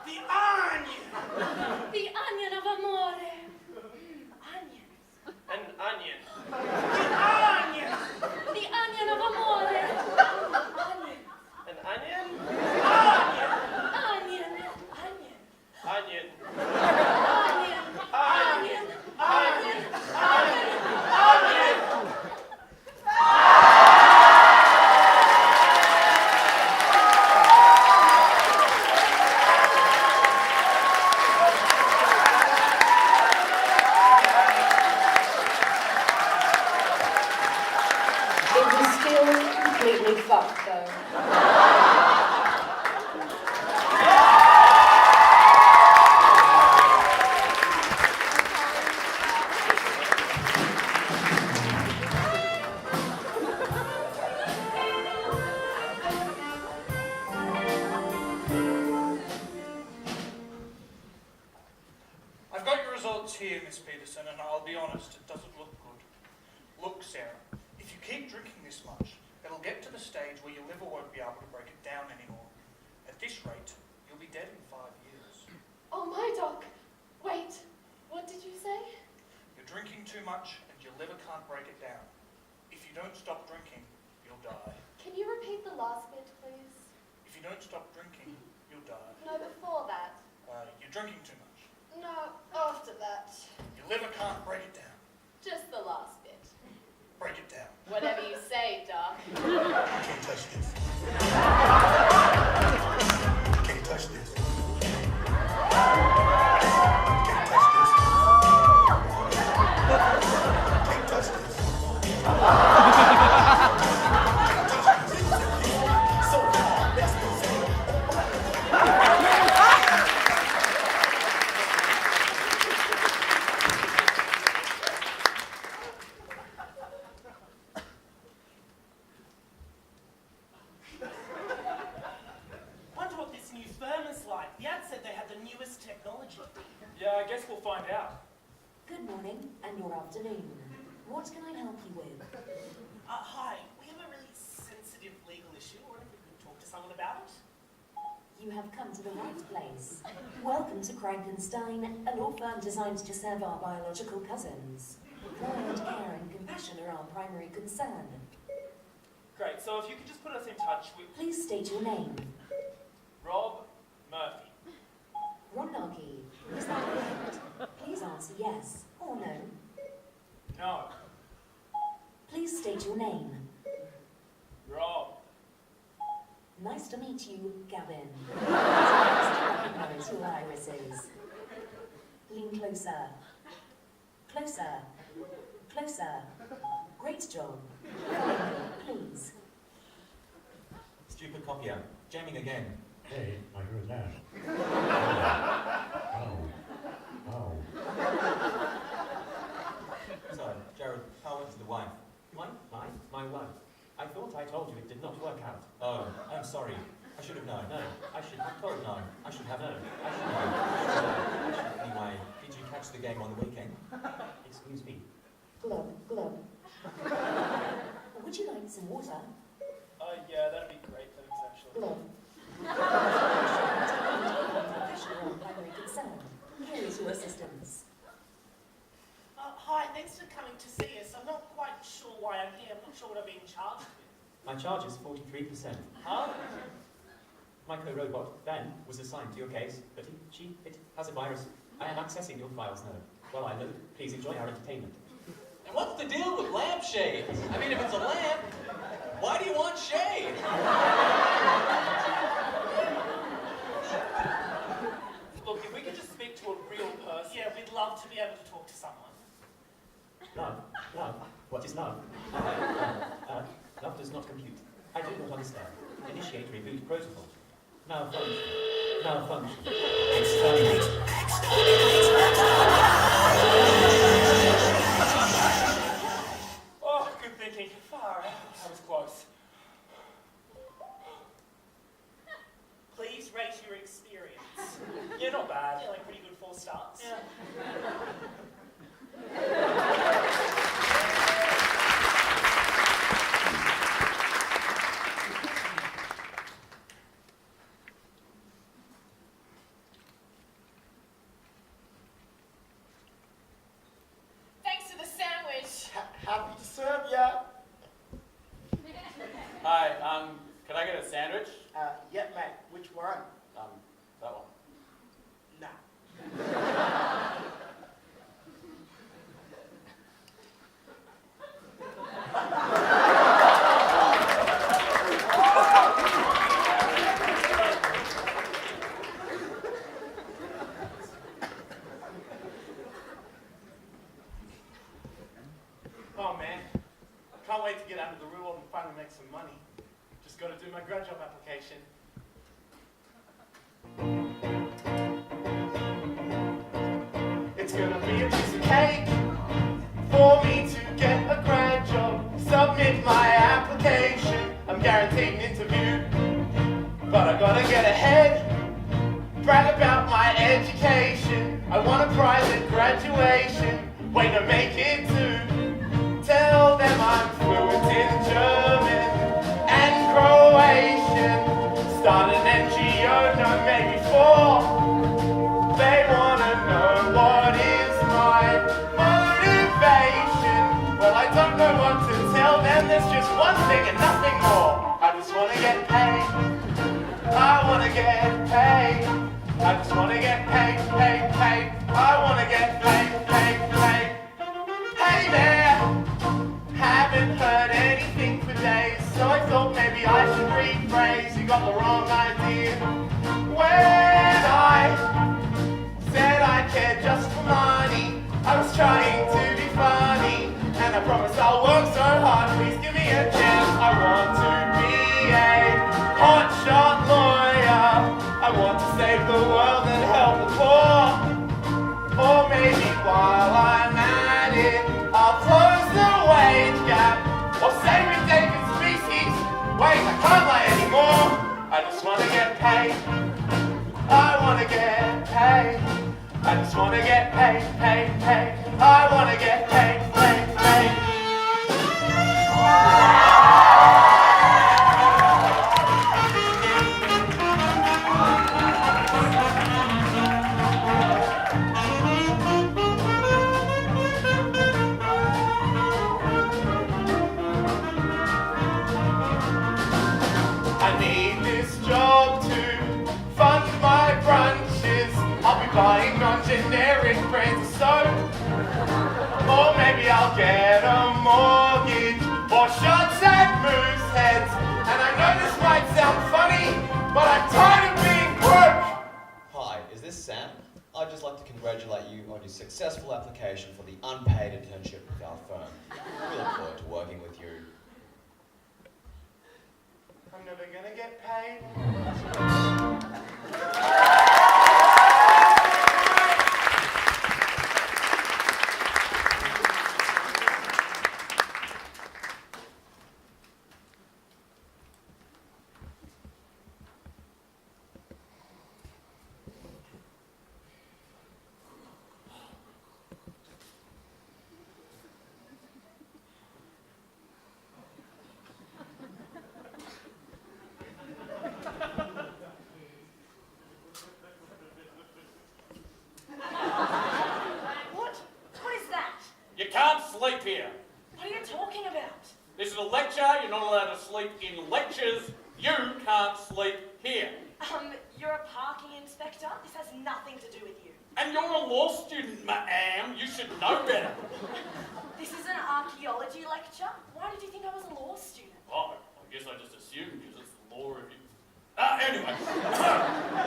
Speaker 2: The onion!
Speaker 7: The onion of amore.
Speaker 2: Onions. An onion.
Speaker 7: The onion! The onion of amore.
Speaker 2: Onion. An onion?
Speaker 7: Onion! Onion!
Speaker 2: Onion.
Speaker 7: Onion!
Speaker 2: Onion.
Speaker 7: Onion!
Speaker 2: Onion.
Speaker 14: It was still completely fucked though.
Speaker 5: I've got your results here, Miss Peterson, and I'll be honest, it doesn't look good. Look, Sarah, if you keep drinking this much, it'll get to the stage where your liver won't be able to break it down anymore. At this rate, you'll be dead in 5 years.
Speaker 9: Oh my doc. Wait, what did you say?
Speaker 5: You're drinking too much and your liver can't break it down. If you don't stop drinking, you'll die.
Speaker 9: Can you repeat the last bit, please?
Speaker 5: If you don't stop drinking, you'll die.
Speaker 9: No, before that.
Speaker 5: You're drinking too much.
Speaker 9: No, after that.
Speaker 5: Your liver can't break it down.
Speaker 9: Just the last bit.
Speaker 5: Break it down.
Speaker 9: Whatever you say, doc.
Speaker 8: Can't touch this. Can't touch this. Can't touch this. Can't touch this. So hard, that's the thing.
Speaker 2: Wonder what this new firm is like. The ad said they had the newest technology.
Speaker 10: Yeah, I guess we'll find out.
Speaker 18: Good morning and your afternoon. What can I help you with?
Speaker 2: Hi, we have a really sensitive legal issue. I wonder if we could talk to someone about it.
Speaker 18: You have come to the right place. Welcome to Frankenstein, a law firm designed to serve our biological cousins. Employment, care and compassion are our primary concern.
Speaker 10: Great, so if you could just put us in touch with
Speaker 18: Please state your name.
Speaker 10: Rob Murphy.
Speaker 18: Ronaki, is that correct? Please answer yes or no.
Speaker 10: No.
Speaker 18: Please state your name.
Speaker 10: Rob.
Speaker 18: Nice to meet you, Gavin. Nice to recognize your irises. Lean closer. Closer. Closer. Great job. Please.
Speaker 19: Stupid copier. Jamming again.
Speaker 20: Hey, I heard that. Oh.
Speaker 19: So, Jared, how went to the wife? My wife. I thought I told you it did not work out. Oh, I'm sorry. I should have known. No, I should have told known. I should have known. I should know. Anyway, did you catch the game on the weekend? Excuse me.
Speaker 18: Glub, glub. Would you like some water?
Speaker 10: Yeah, that'd be great, thanks, actually.
Speaker 18: Glub. Professional primary concern. Here is your assistance.
Speaker 2: Hi, thanks for coming to see us. I'm not quite sure why I'm here. I'm not sure what I'm being charged with.
Speaker 19: My charge is 43%.
Speaker 10: Huh?
Speaker 19: My co-robot, Ben, was assigned to your case, but it has a virus. I am accessing your files now. While I load, please enjoy our entertainment.
Speaker 12: And what's the deal with lampshades? I mean, if it's a lamp, why do you want shade?
Speaker 2: Look, if we could just speak to a real person. Yeah, we'd love to be able to talk to someone.
Speaker 19: Love? What is love? Love does not compute. I do not understand. Initiate reboot protocol. Malfunction. Exterminate.
Speaker 10: Oh, good thinking. Far out. That was close.
Speaker 11: Oh man, I can't wait to get under the rule and finally make some money. Just got to do my grad job application. It's gonna be a piece of cake for me to get a grad job. Submit my application. I'm guaranteed an interview, but I gotta get ahead. Brag about my education. I want a prize at graduation. Way to make it too. Tell them I'm fluent in German and Croatian. Start an NGO, no, maybe 4. They wanna know what is my motivation. Well, I don't know what to tell them. There's just one thing and nothing more. I just wanna get paid. I wanna get paid. I just wanna get paid, paid, paid. I wanna get paid, paid, paid. Hey there, haven't heard anything for days, so I thought maybe I should rephrase. You got the wrong idea. When I said I cared just for money, I was trying to be funny, and I promise I'll work so hard. Please give me a chance. I want to be a hotshot lawyer. I want to save the world and help the poor. Or maybe while I'm at it, I'll close the wage gap. Or save endangered species. Wait, I can't lie anymore. I just want to get paid. I want to get paid. I just want to get paid, paid, paid. I want to get paid, paid, paid. Buying non-generic brands of soap. Or maybe I'll get a mortgage or shots at moose heads. And I know this might sound funny, but I'm tired of being broke.
Speaker 21: Hi, is this Sam? I'd just like to congratulate you on your successful application for the unpaid internship with our firm. We look forward to working with you.
Speaker 11: I'm never gonna get paid.
Speaker 12: Sleep here.
Speaker 17: What are you talking about?
Speaker 12: This is a lecture. You're not allowed to sleep in lectures. You can't sleep here.
Speaker 17: You're a parking inspector. This has nothing to do with you.
Speaker 12: And you're a law student, ma'am. You should know better.
Speaker 17: This is an archaeology lecture. Why did you think I was a law student?
Speaker 12: Oh, I guess I just assumed because it's the Law Revue. Anyway,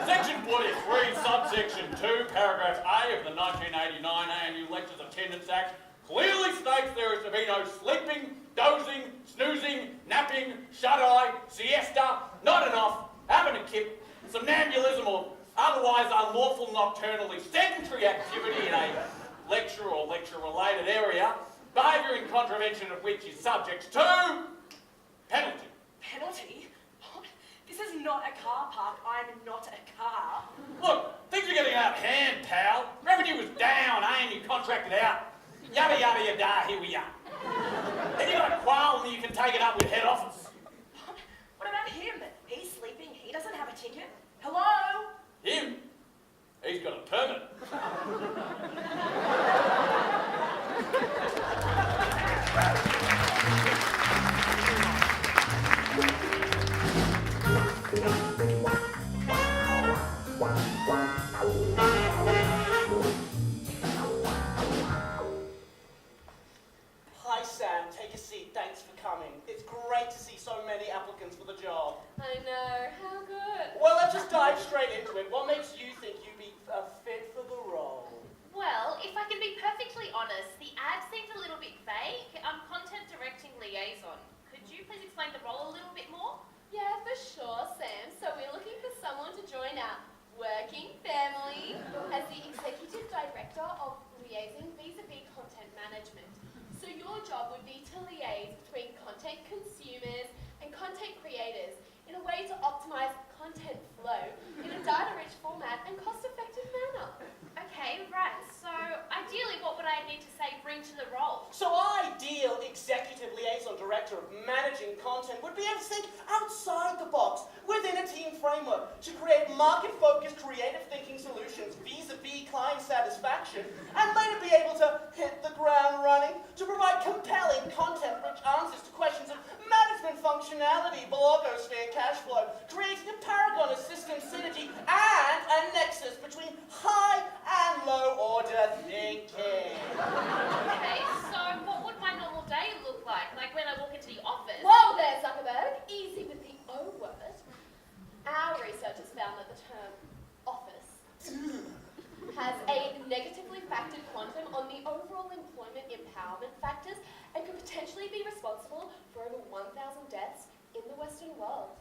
Speaker 12: Section 43, subsection 2, paragraph A of the 1989 ANU Lectures Attendance Act clearly states there is to be no sleeping, dozing, snoozing, napping, shut-eye, siesta, not enough, having a kip, somnambulism or otherwise unlawful nocturnally sedentary activity in a lecture or lecture-related area, behaviour in contravention of which is subject to penalty.
Speaker 17: Penalty? What? This is not a car park. I'm not a car.
Speaker 12: Look, things are getting out of hand, pal. Revenue was down, ANU contracted out. Yada yada yada, here we are. Then you got a qualm and you can take it up with head office.
Speaker 17: What about him? He's sleeping, he doesn't have a ticket. Hello?
Speaker 12: Him? He's got a permit.
Speaker 6: Hi Sam, take a seat. Thanks for coming. It's great to see so many applicants for the job.
Speaker 14: I know, how good.
Speaker 6: Well, let's just dive straight into it. What makes you think you'd be a fit for the role?
Speaker 3: Well, if I can be perfectly I need to say bring to the role?
Speaker 16: So ideal executive liaison director of managing content would be able to think outside the box within a team framework to create market-focused creative thinking solutions vis-a-vis client satisfaction and later be able to hit the ground running to provide compelling content-rich answers to questions of management functionality, blogosphere, cash flow, creating a paragon of system synergy and a nexus between high and low order thinking.
Speaker 3: Okay, so what would my normal day look like? Like when I walk into the office?
Speaker 9: Whoa there, Zuckerberg. Easy with the O word. Our research has found that the term office has a negatively factored quantum on the overall employment empowerment factors and could potentially be responsible for over 1,000 deaths in the Western world.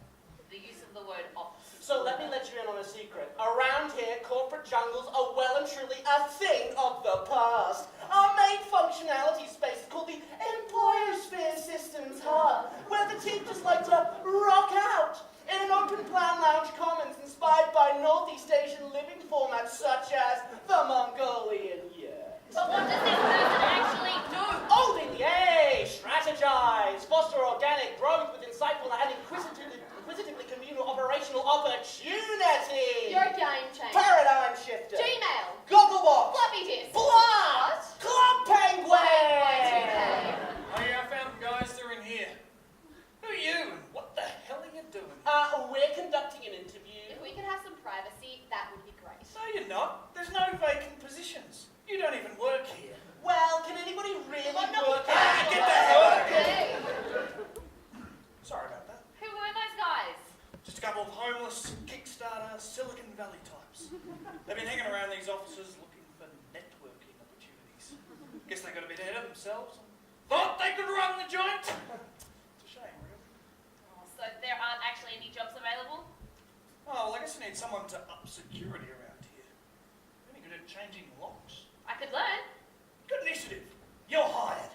Speaker 3: The use of the word office.
Speaker 16: So let me let you in on a secret. Around here, corporate jungles are well and truly a thing of the past. Our main functionality space is called the Employer Sphere Systems Hub, where the team just like to rock out in an open plan lounge commons inspired by Northeast Asian living formats such as the Mongolian yurt.
Speaker 3: But what does this person actually do?
Speaker 16: ODA! Strategize! Foster organic growth with insightful and inquisitively communal operational opportunity!
Speaker 9: You're a game changer.
Speaker 16: Paradigm shifter!
Speaker 9: Gmail.
Speaker 16: Gogglebox!
Speaker 9: Floppy disk.
Speaker 16: Blood! Club Penguin!
Speaker 5: Oh yeah, I found the guys that are in here. Who are you and what the hell are you doing?
Speaker 16: We're conducting an interview.
Speaker 9: If we could have some privacy, that would be great.
Speaker 5: No, you're not. There's no vacant positions. You don't even work here.
Speaker 16: Well, can anybody really work
Speaker 5: Get the hell out of here! Sorry about that.
Speaker 3: Who were those guys?
Speaker 5: Just a couple of homeless, Kickstarter, Silicon Valley types. They've been hanging around these offices looking for networking opportunities. Guess they got a bit ahead of themselves. Thought they could run the joint. It's a shame, really.
Speaker 3: Oh, so there aren't actually any jobs available?
Speaker 5: Oh, well, I guess I need someone to up security around here. Any good at changing locks?
Speaker 3: I could learn.
Speaker 5: Good initiative. You're hired.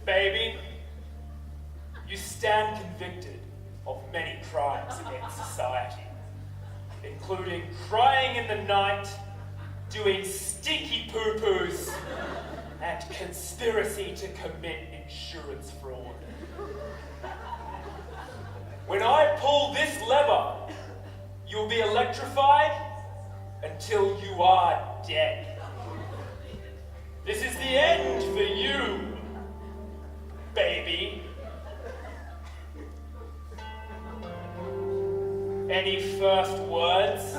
Speaker 10: Baby, you stand convicted of many crimes against society, including crying in the night, doing stinky poo-poos, and conspiracy to commit insurance fraud. When I pull this lever, you'll be electrified until you are dead. This is the end for you, baby. Any first words?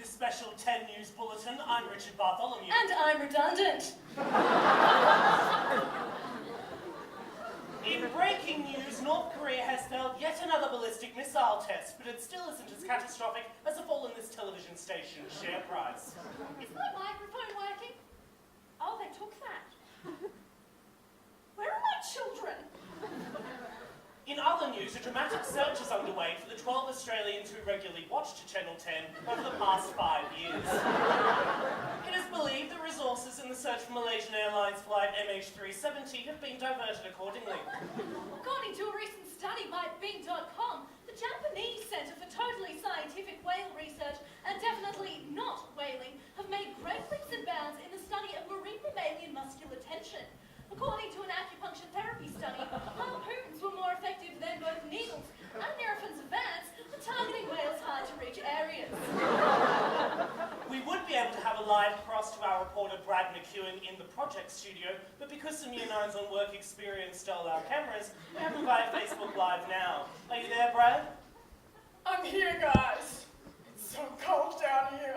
Speaker 6: Special 10 News Bulletin. I'm Richard Bartholomew.
Speaker 7: And I'm redundant.
Speaker 6: In breaking news, North Korea has failed yet another ballistic missile test, but it still isn't as catastrophic as the fall in this television station's share price.
Speaker 7: Is my microphone working? Oh, they took that. Where are my children?
Speaker 6: In other news, a dramatic search is underway for the 12 Australians who regularly watched Channel 10 over the past 5 years. It is believed the resources in the search for Malaysian Airlines flight MH370 have been diverted accordingly.
Speaker 7: According to a recent study by Bing.com, the Japanese Centre for Totally Scientific Whale Research and definitely not whaling have made great leaps and bounds in the study of marine mammalian muscular tension. According to an acupuncture therapy study, harpoons were more effective than both needles and Nerofen's advance for targeting whales' hard-to-reach areas.
Speaker 6: We would be able to have a live cross to our reporter Brad McKenna
Speaker 5: queuing in the project studio, but because some Year 9s on work experience stole our cameras, we have them via Facebook Live now. Are you there, Brad?
Speaker 4: I'm here, guys. It's so cold down here.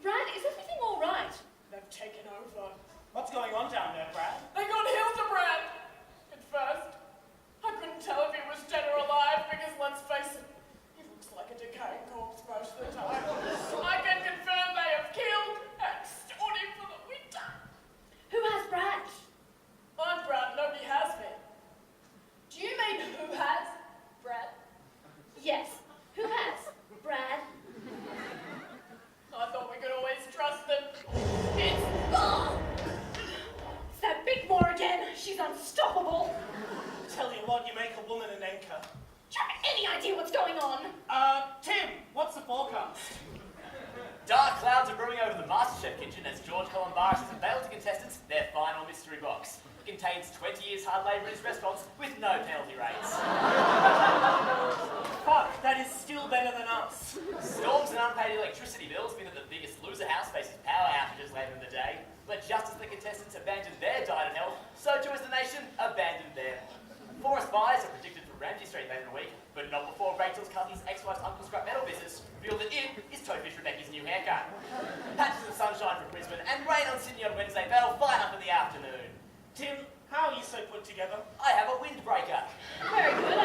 Speaker 7: Brad, is everything all right?
Speaker 4: They've taken over.
Speaker 5: What's going on down there, Brad?
Speaker 4: They got Hildebrand! At first, I couldn't tell if he was dead or alive because, let's face it, he looks like a decaying corpse most of the time. I can confirm they have killed and stored him for the winter.
Speaker 7: Who has Brad?
Speaker 4: I'm Brad, nobody has me. Do you mean who has Brad?
Speaker 7: Yes. Who has Brad?
Speaker 4: I thought we could always trust them. It's
Speaker 7: that big Moor again. She's unstoppable.
Speaker 5: Tell you what, you make a woman an anchor.
Speaker 7: Do you have any idea what's going on?
Speaker 5: Tim, what's the forecast?
Speaker 12: Dark clouds are brewing over the MasterChef kitchen as George Columbaris has unveiled to contestants their final mystery box. It contains 20 years hard labour in his restaurants with no penalty rates.
Speaker 5: Fuck, that is still better than us.
Speaker 12: Storms and unpaid electricity bills mean that the biggest loser house faces power outages later in the day. But just as the contestants abandoned their diet and health, so too has the nation abandoned theirs. Forest fires are predicted for Ramsay Street later in the week, but not before Rachel's cousin's ex-wife's uncle's scrap metal business revealed that it is Toadfish Rebecca's new haircut. Patches of sunshine from Brisbane and rain on Sydney on Wednesday, but it'll fly up in the afternoon.
Speaker 5: Tim, how are you so put together?
Speaker 12: I have a windbreaker.
Speaker 7: Very good.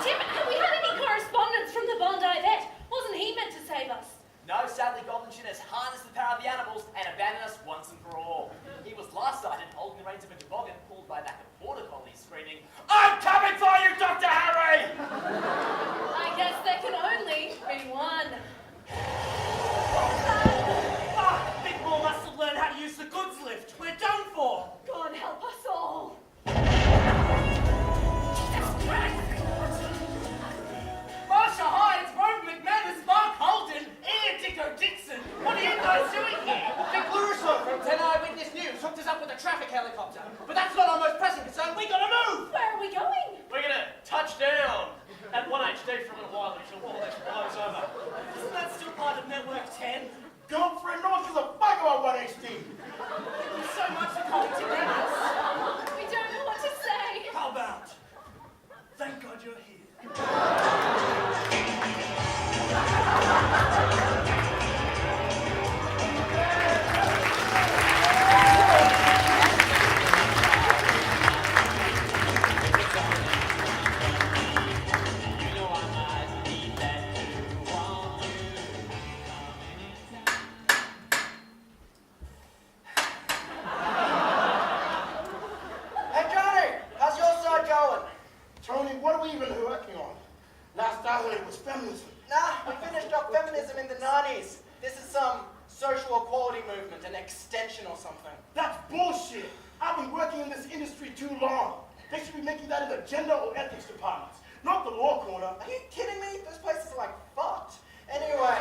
Speaker 7: Tim, have we had any correspondence from the Bondi vet? Wasn't he meant to save us?
Speaker 12: No, sadly, Goblin Chin has harnessed the power of the animals and abandoned us once and for all. He was last sighted holding the reins of a toboggan pulled by back of border collies screaming, "I'm coming for you, Dr. Harry!"
Speaker 7: I guess there can only be one.
Speaker 5: Big Moor must have learned how to use the goods lift. We're done for.
Speaker 7: God help us all.
Speaker 5: Marsha Hines, Rove McManus, Mark Holden, Ian Dicko Dixon. What are you guys doing here?
Speaker 6: Vic Larissa from 10 Eyewitness News hooked us up with a traffic helicopter. But that's not our most pressing concern. We gotta move!
Speaker 7: Where are we going?
Speaker 2: We're gonna touch down at 1HD for a little while until all this blows over.
Speaker 5: Isn't that still part of Network 10?
Speaker 8: Girlfriend knows she's a bug about 1HD.
Speaker 5: Thank you so much for coming to us.
Speaker 7: We don't know what to say.
Speaker 5: How about? Thank God you're here.
Speaker 6: Hey Johnny, how's your side going?
Speaker 8: Tony, what are we even working on? Last I heard it was feminism.
Speaker 6: Nah, we finished up feminism in the 90s. This is some social equality movement, an extension or something.
Speaker 8: That's bullshit. I've been working in this industry too long. They should be making that in the gender or ethics departments, not the law corner.
Speaker 6: Are you kidding me? Those places are like fucked. Anyway,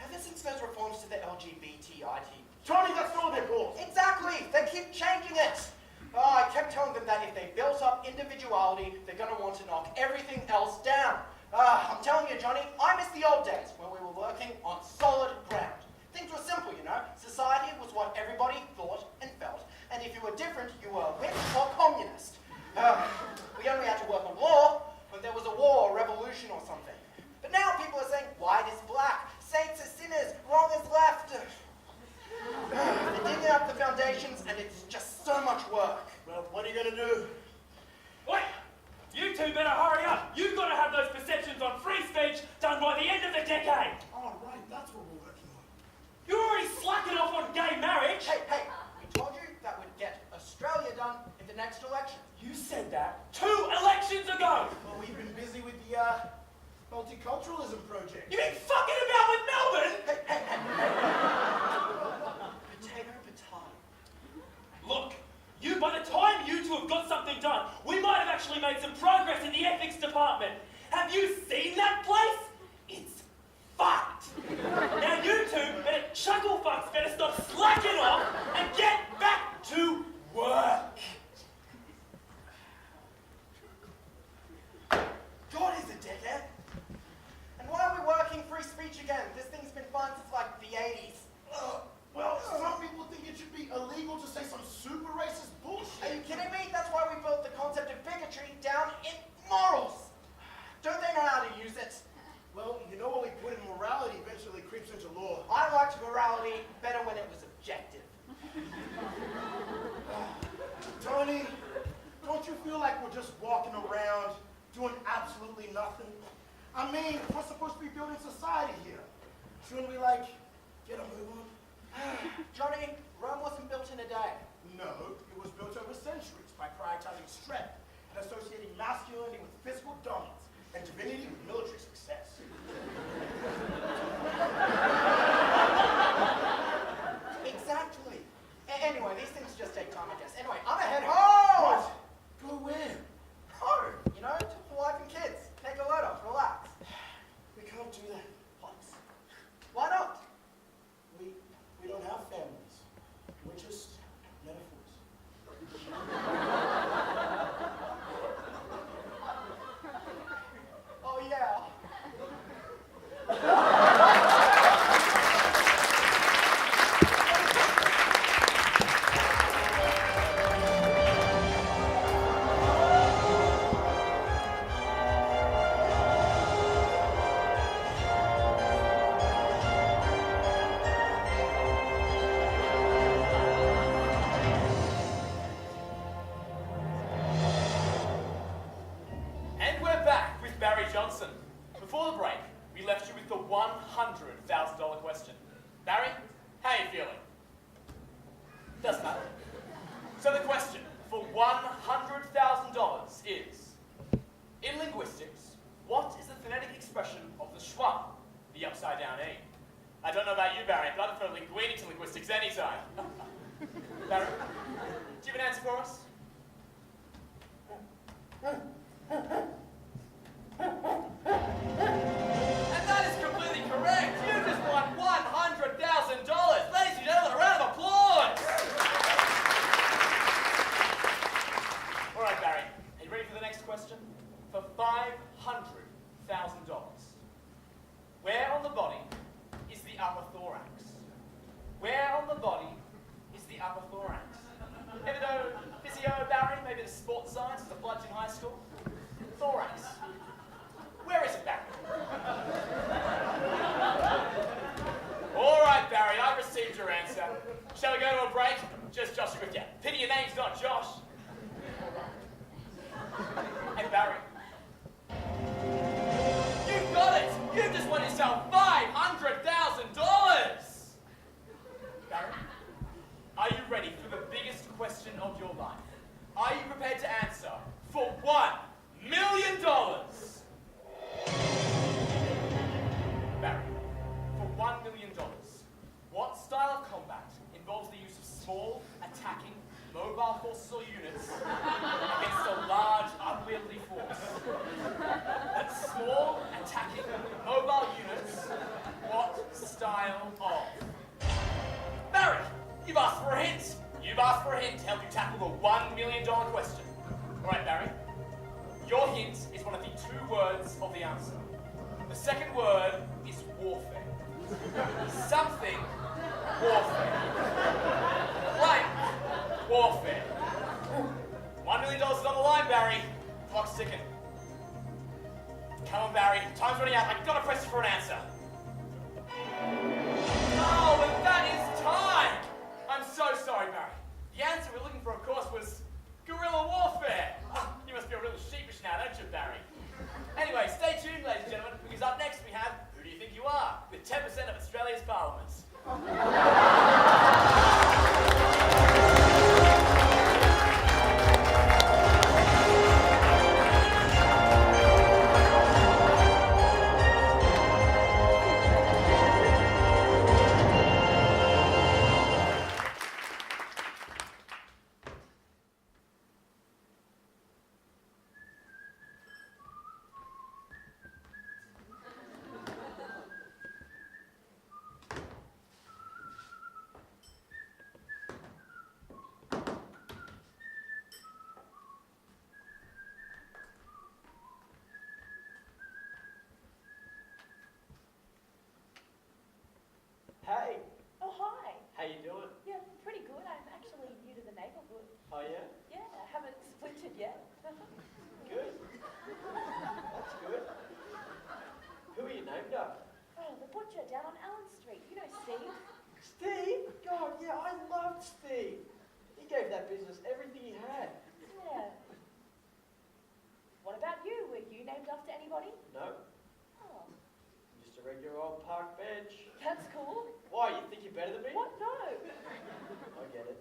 Speaker 6: ever since those reforms to the LGBTIT...
Speaker 8: Tony, that's all they're called.
Speaker 6: Exactly! They keep changing it! Oh, I kept telling them that if they built up individuality, they're going to want to knock everything else down. I'm telling you, Johnny, I miss the old days when we were working on solid ground. Things were simple, you know. Society was what everybody thought and felt. And if you were different, you were a witch or communist. We only had to work on law when there was a war or revolution or something. But now people are saying white is black, saints are sinners, wrong is left. They're digging up the foundations and it's just so much work.
Speaker 8: Well, what are you going to do?
Speaker 10: Wait! You two better hurry up! You've got to have those perceptions on free speech done by the end of the decade!
Speaker 8: Oh, right, that's what we're working on.
Speaker 10: You're already slacking off on gay marriage!
Speaker 6: Hey, we told you that would get Australia done in the next election.
Speaker 10: You said that 2 elections ago!
Speaker 8: Well, we've been busy with the multiculturalism project.
Speaker 10: You mean fucking about with Melbourne?
Speaker 6: Hey. Potato, potato.
Speaker 10: Look, by the time you two have got something done, we might have actually made some progress in the ethics department. Have you seen that place? It's fucked. Now you two better chuckle fucks, better stop slacking off and get back to work.
Speaker 6: God is a dickhead. And why are we working free speech again? This thing's been fun since like the 80s.
Speaker 8: Well, some people think it should be walking around doing absolutely nothing? I mean, we're supposed to be building society here. Shouldn't we, like, get a move on?
Speaker 6: Johnny, Rome wasn't built in a day.
Speaker 8: No, it was built over centuries by prioritizing strength and associating masculinity with physical dominance and divinity with military success.
Speaker 6: Exactly. Anyway, these things just take time, I guess. Anyway, I'm gonna head home!
Speaker 8: What? Go where?
Speaker 6: Home, you know, to the wife and kids. Take a load off, relax.
Speaker 8: We can't do that.
Speaker 6: What? Why not?
Speaker 8: We don't have families. We're just metaphors.
Speaker 6: Oh, yeah.
Speaker 12: Before the break, we left you with the $100,000 question. Barry, how are you feeling? Doesn't matter. So the question for $100,000 is, in linguistics, what is the phonetic expression of the schwa, the upside down E? I don't know about you, Barry, but I'd prefer linguini to linguistics anytime. Barry, do you have an answer for us? And that is completely correct. You just won $100,000. Ladies and gentlemen, a round of applause. All right, Barry, are you ready for the next question? For $500,000. Where on the body is the upper thorax? Where on the body is the upper thorax? Ever know physio, Barry? Maybe the sports science as a bludge in high school? Thorax. Where is it, Barry? All right, Barry, I've received your answer. Shall we go to a break? Just joshing with you. Pity your name's not Josh. And Barry, you've got it! You've just won yourself $500,000! Barry, are you ready for the biggest question of your life? Are you prepared to answer for $1 million? Barry, for $1 million, what style of combat involves the use of small, attacking, mobile forces or units against a large, unwieldy force? That's small, attacking, mobile units, what style of? Barry, you've asked for a hint. You've asked for a hint to help you tackle the $1 million question. All right, Barry. Your hint is one of the two words of the answer. The second word is warfare. Something warfare. Blank warfare. $1 million is on the line, Barry. Clock's ticking. Come on, Barry. Time's running out. I've got to press you for an answer. Oh, and that is time! I'm so sorry, Barry. The answer we're looking for, of course, was guerrilla warfare. You must be a little sheepish now, don't you, Barry? Anyway, stay tuned, ladies and gentlemen, because up next we have Who Do You Think You Are? With 10% of Australia's parliaments.
Speaker 17: named after anybody?
Speaker 2: No,
Speaker 17: Oh,
Speaker 2: just a regular old park bench.
Speaker 17: that's cool.
Speaker 2: Why, you think you're better than me?
Speaker 17: What? No.
Speaker 2: I get it.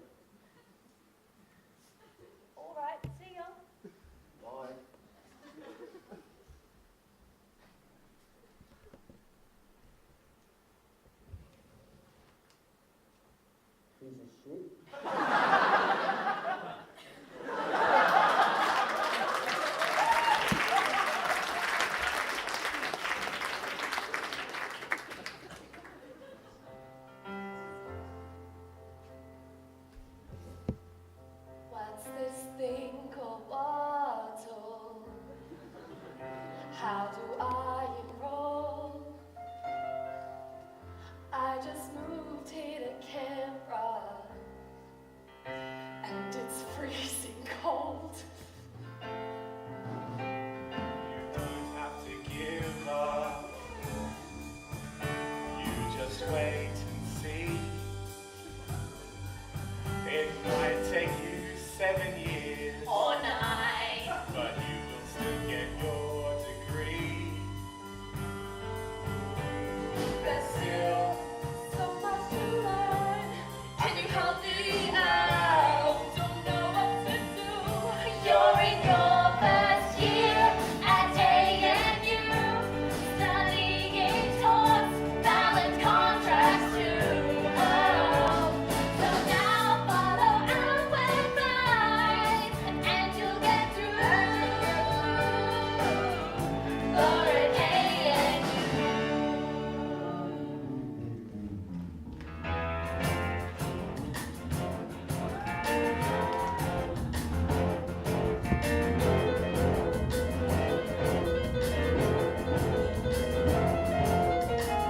Speaker 17: All right, see ya.
Speaker 2: Bye. Piece of shit.
Speaker 9: What's this thing called waddle? How do I enroll? I just moved here to Canberra, and it's freezing cold.
Speaker 11: You don't have to give up. You just wait and see. It might take you 7 years,
Speaker 3: Or 9.
Speaker 11: but you will still get your degree.
Speaker 9: There's still so much to learn. Can you help me out? Don't know what to do. You're in your first year at ANU, studying torts, valid contracts too. So now follow outward lines, and you'll get through. You're at ANU.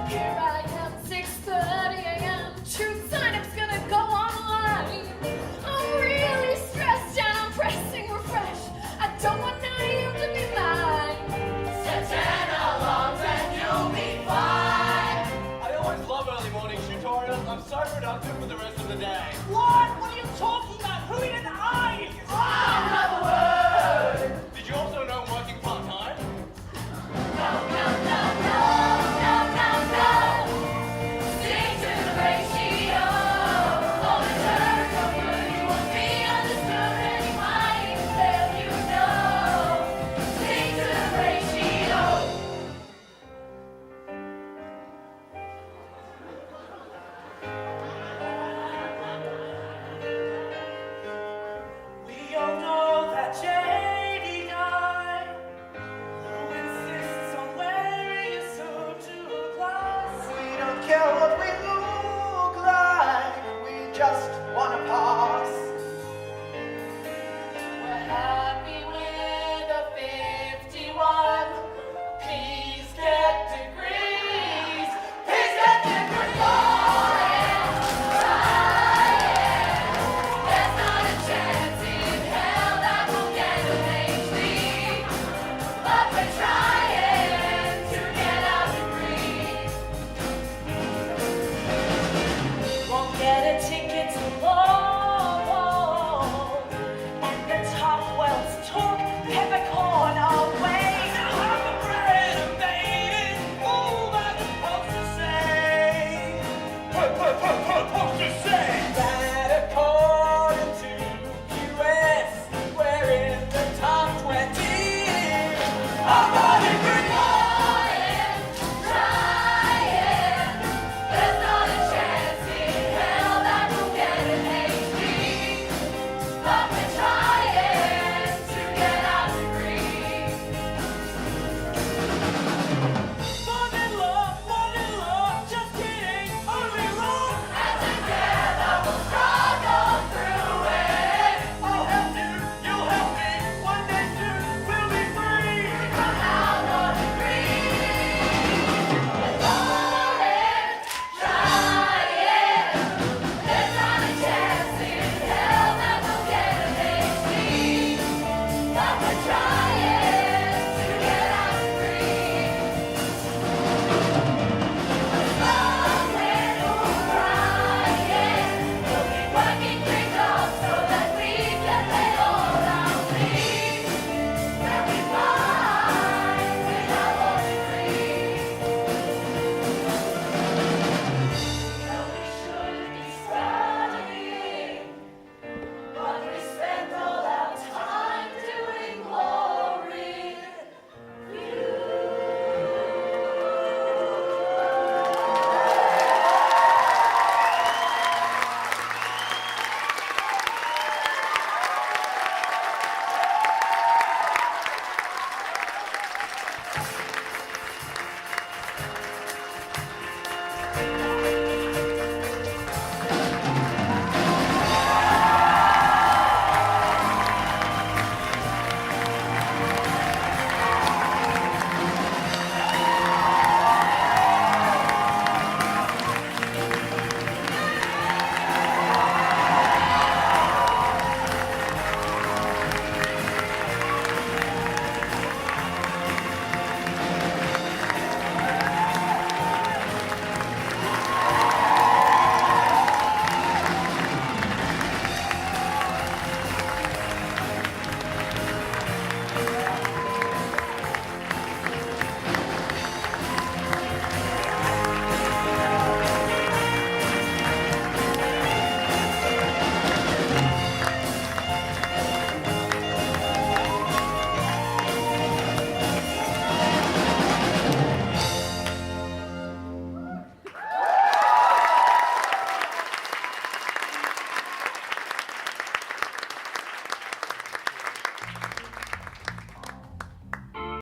Speaker 9: Here I am, 6:30 a.m. Truth sign-up's gonna go online. I'm really stressed and I'm pressing refresh. I don't want name to be mine. Set 10 alarms and you'll be fine.
Speaker 12: I always love early morning tutorials. I'm so productive for the rest of the day.
Speaker 6: What? What are you talking about? Who even are you?
Speaker 9: Another word.
Speaker 12: Did you also know I'm working part-time?
Speaker 9: No, no, no, no, no, no, no. Stick to the ratio. All the terms are good. You won't be understood. And you might even fail, you know. Stick to the ratio.
Speaker 6: We all know that JD guy who insists on wearing a suit to class.
Speaker 16: We don't care what we look like, we just wanna pass.
Speaker 9: We're happy with a 51. Please get degrees. Please get degrees. There's not a chance in hell that we'll get an HD. But we're trying to get our degree.
Speaker 17: Won't get a ticket to Law, and the top wells took peppercorn away.
Speaker 6: I'm renovated, all that the posters say. Posters say
Speaker 12: That according to US, we're in the top 20 of the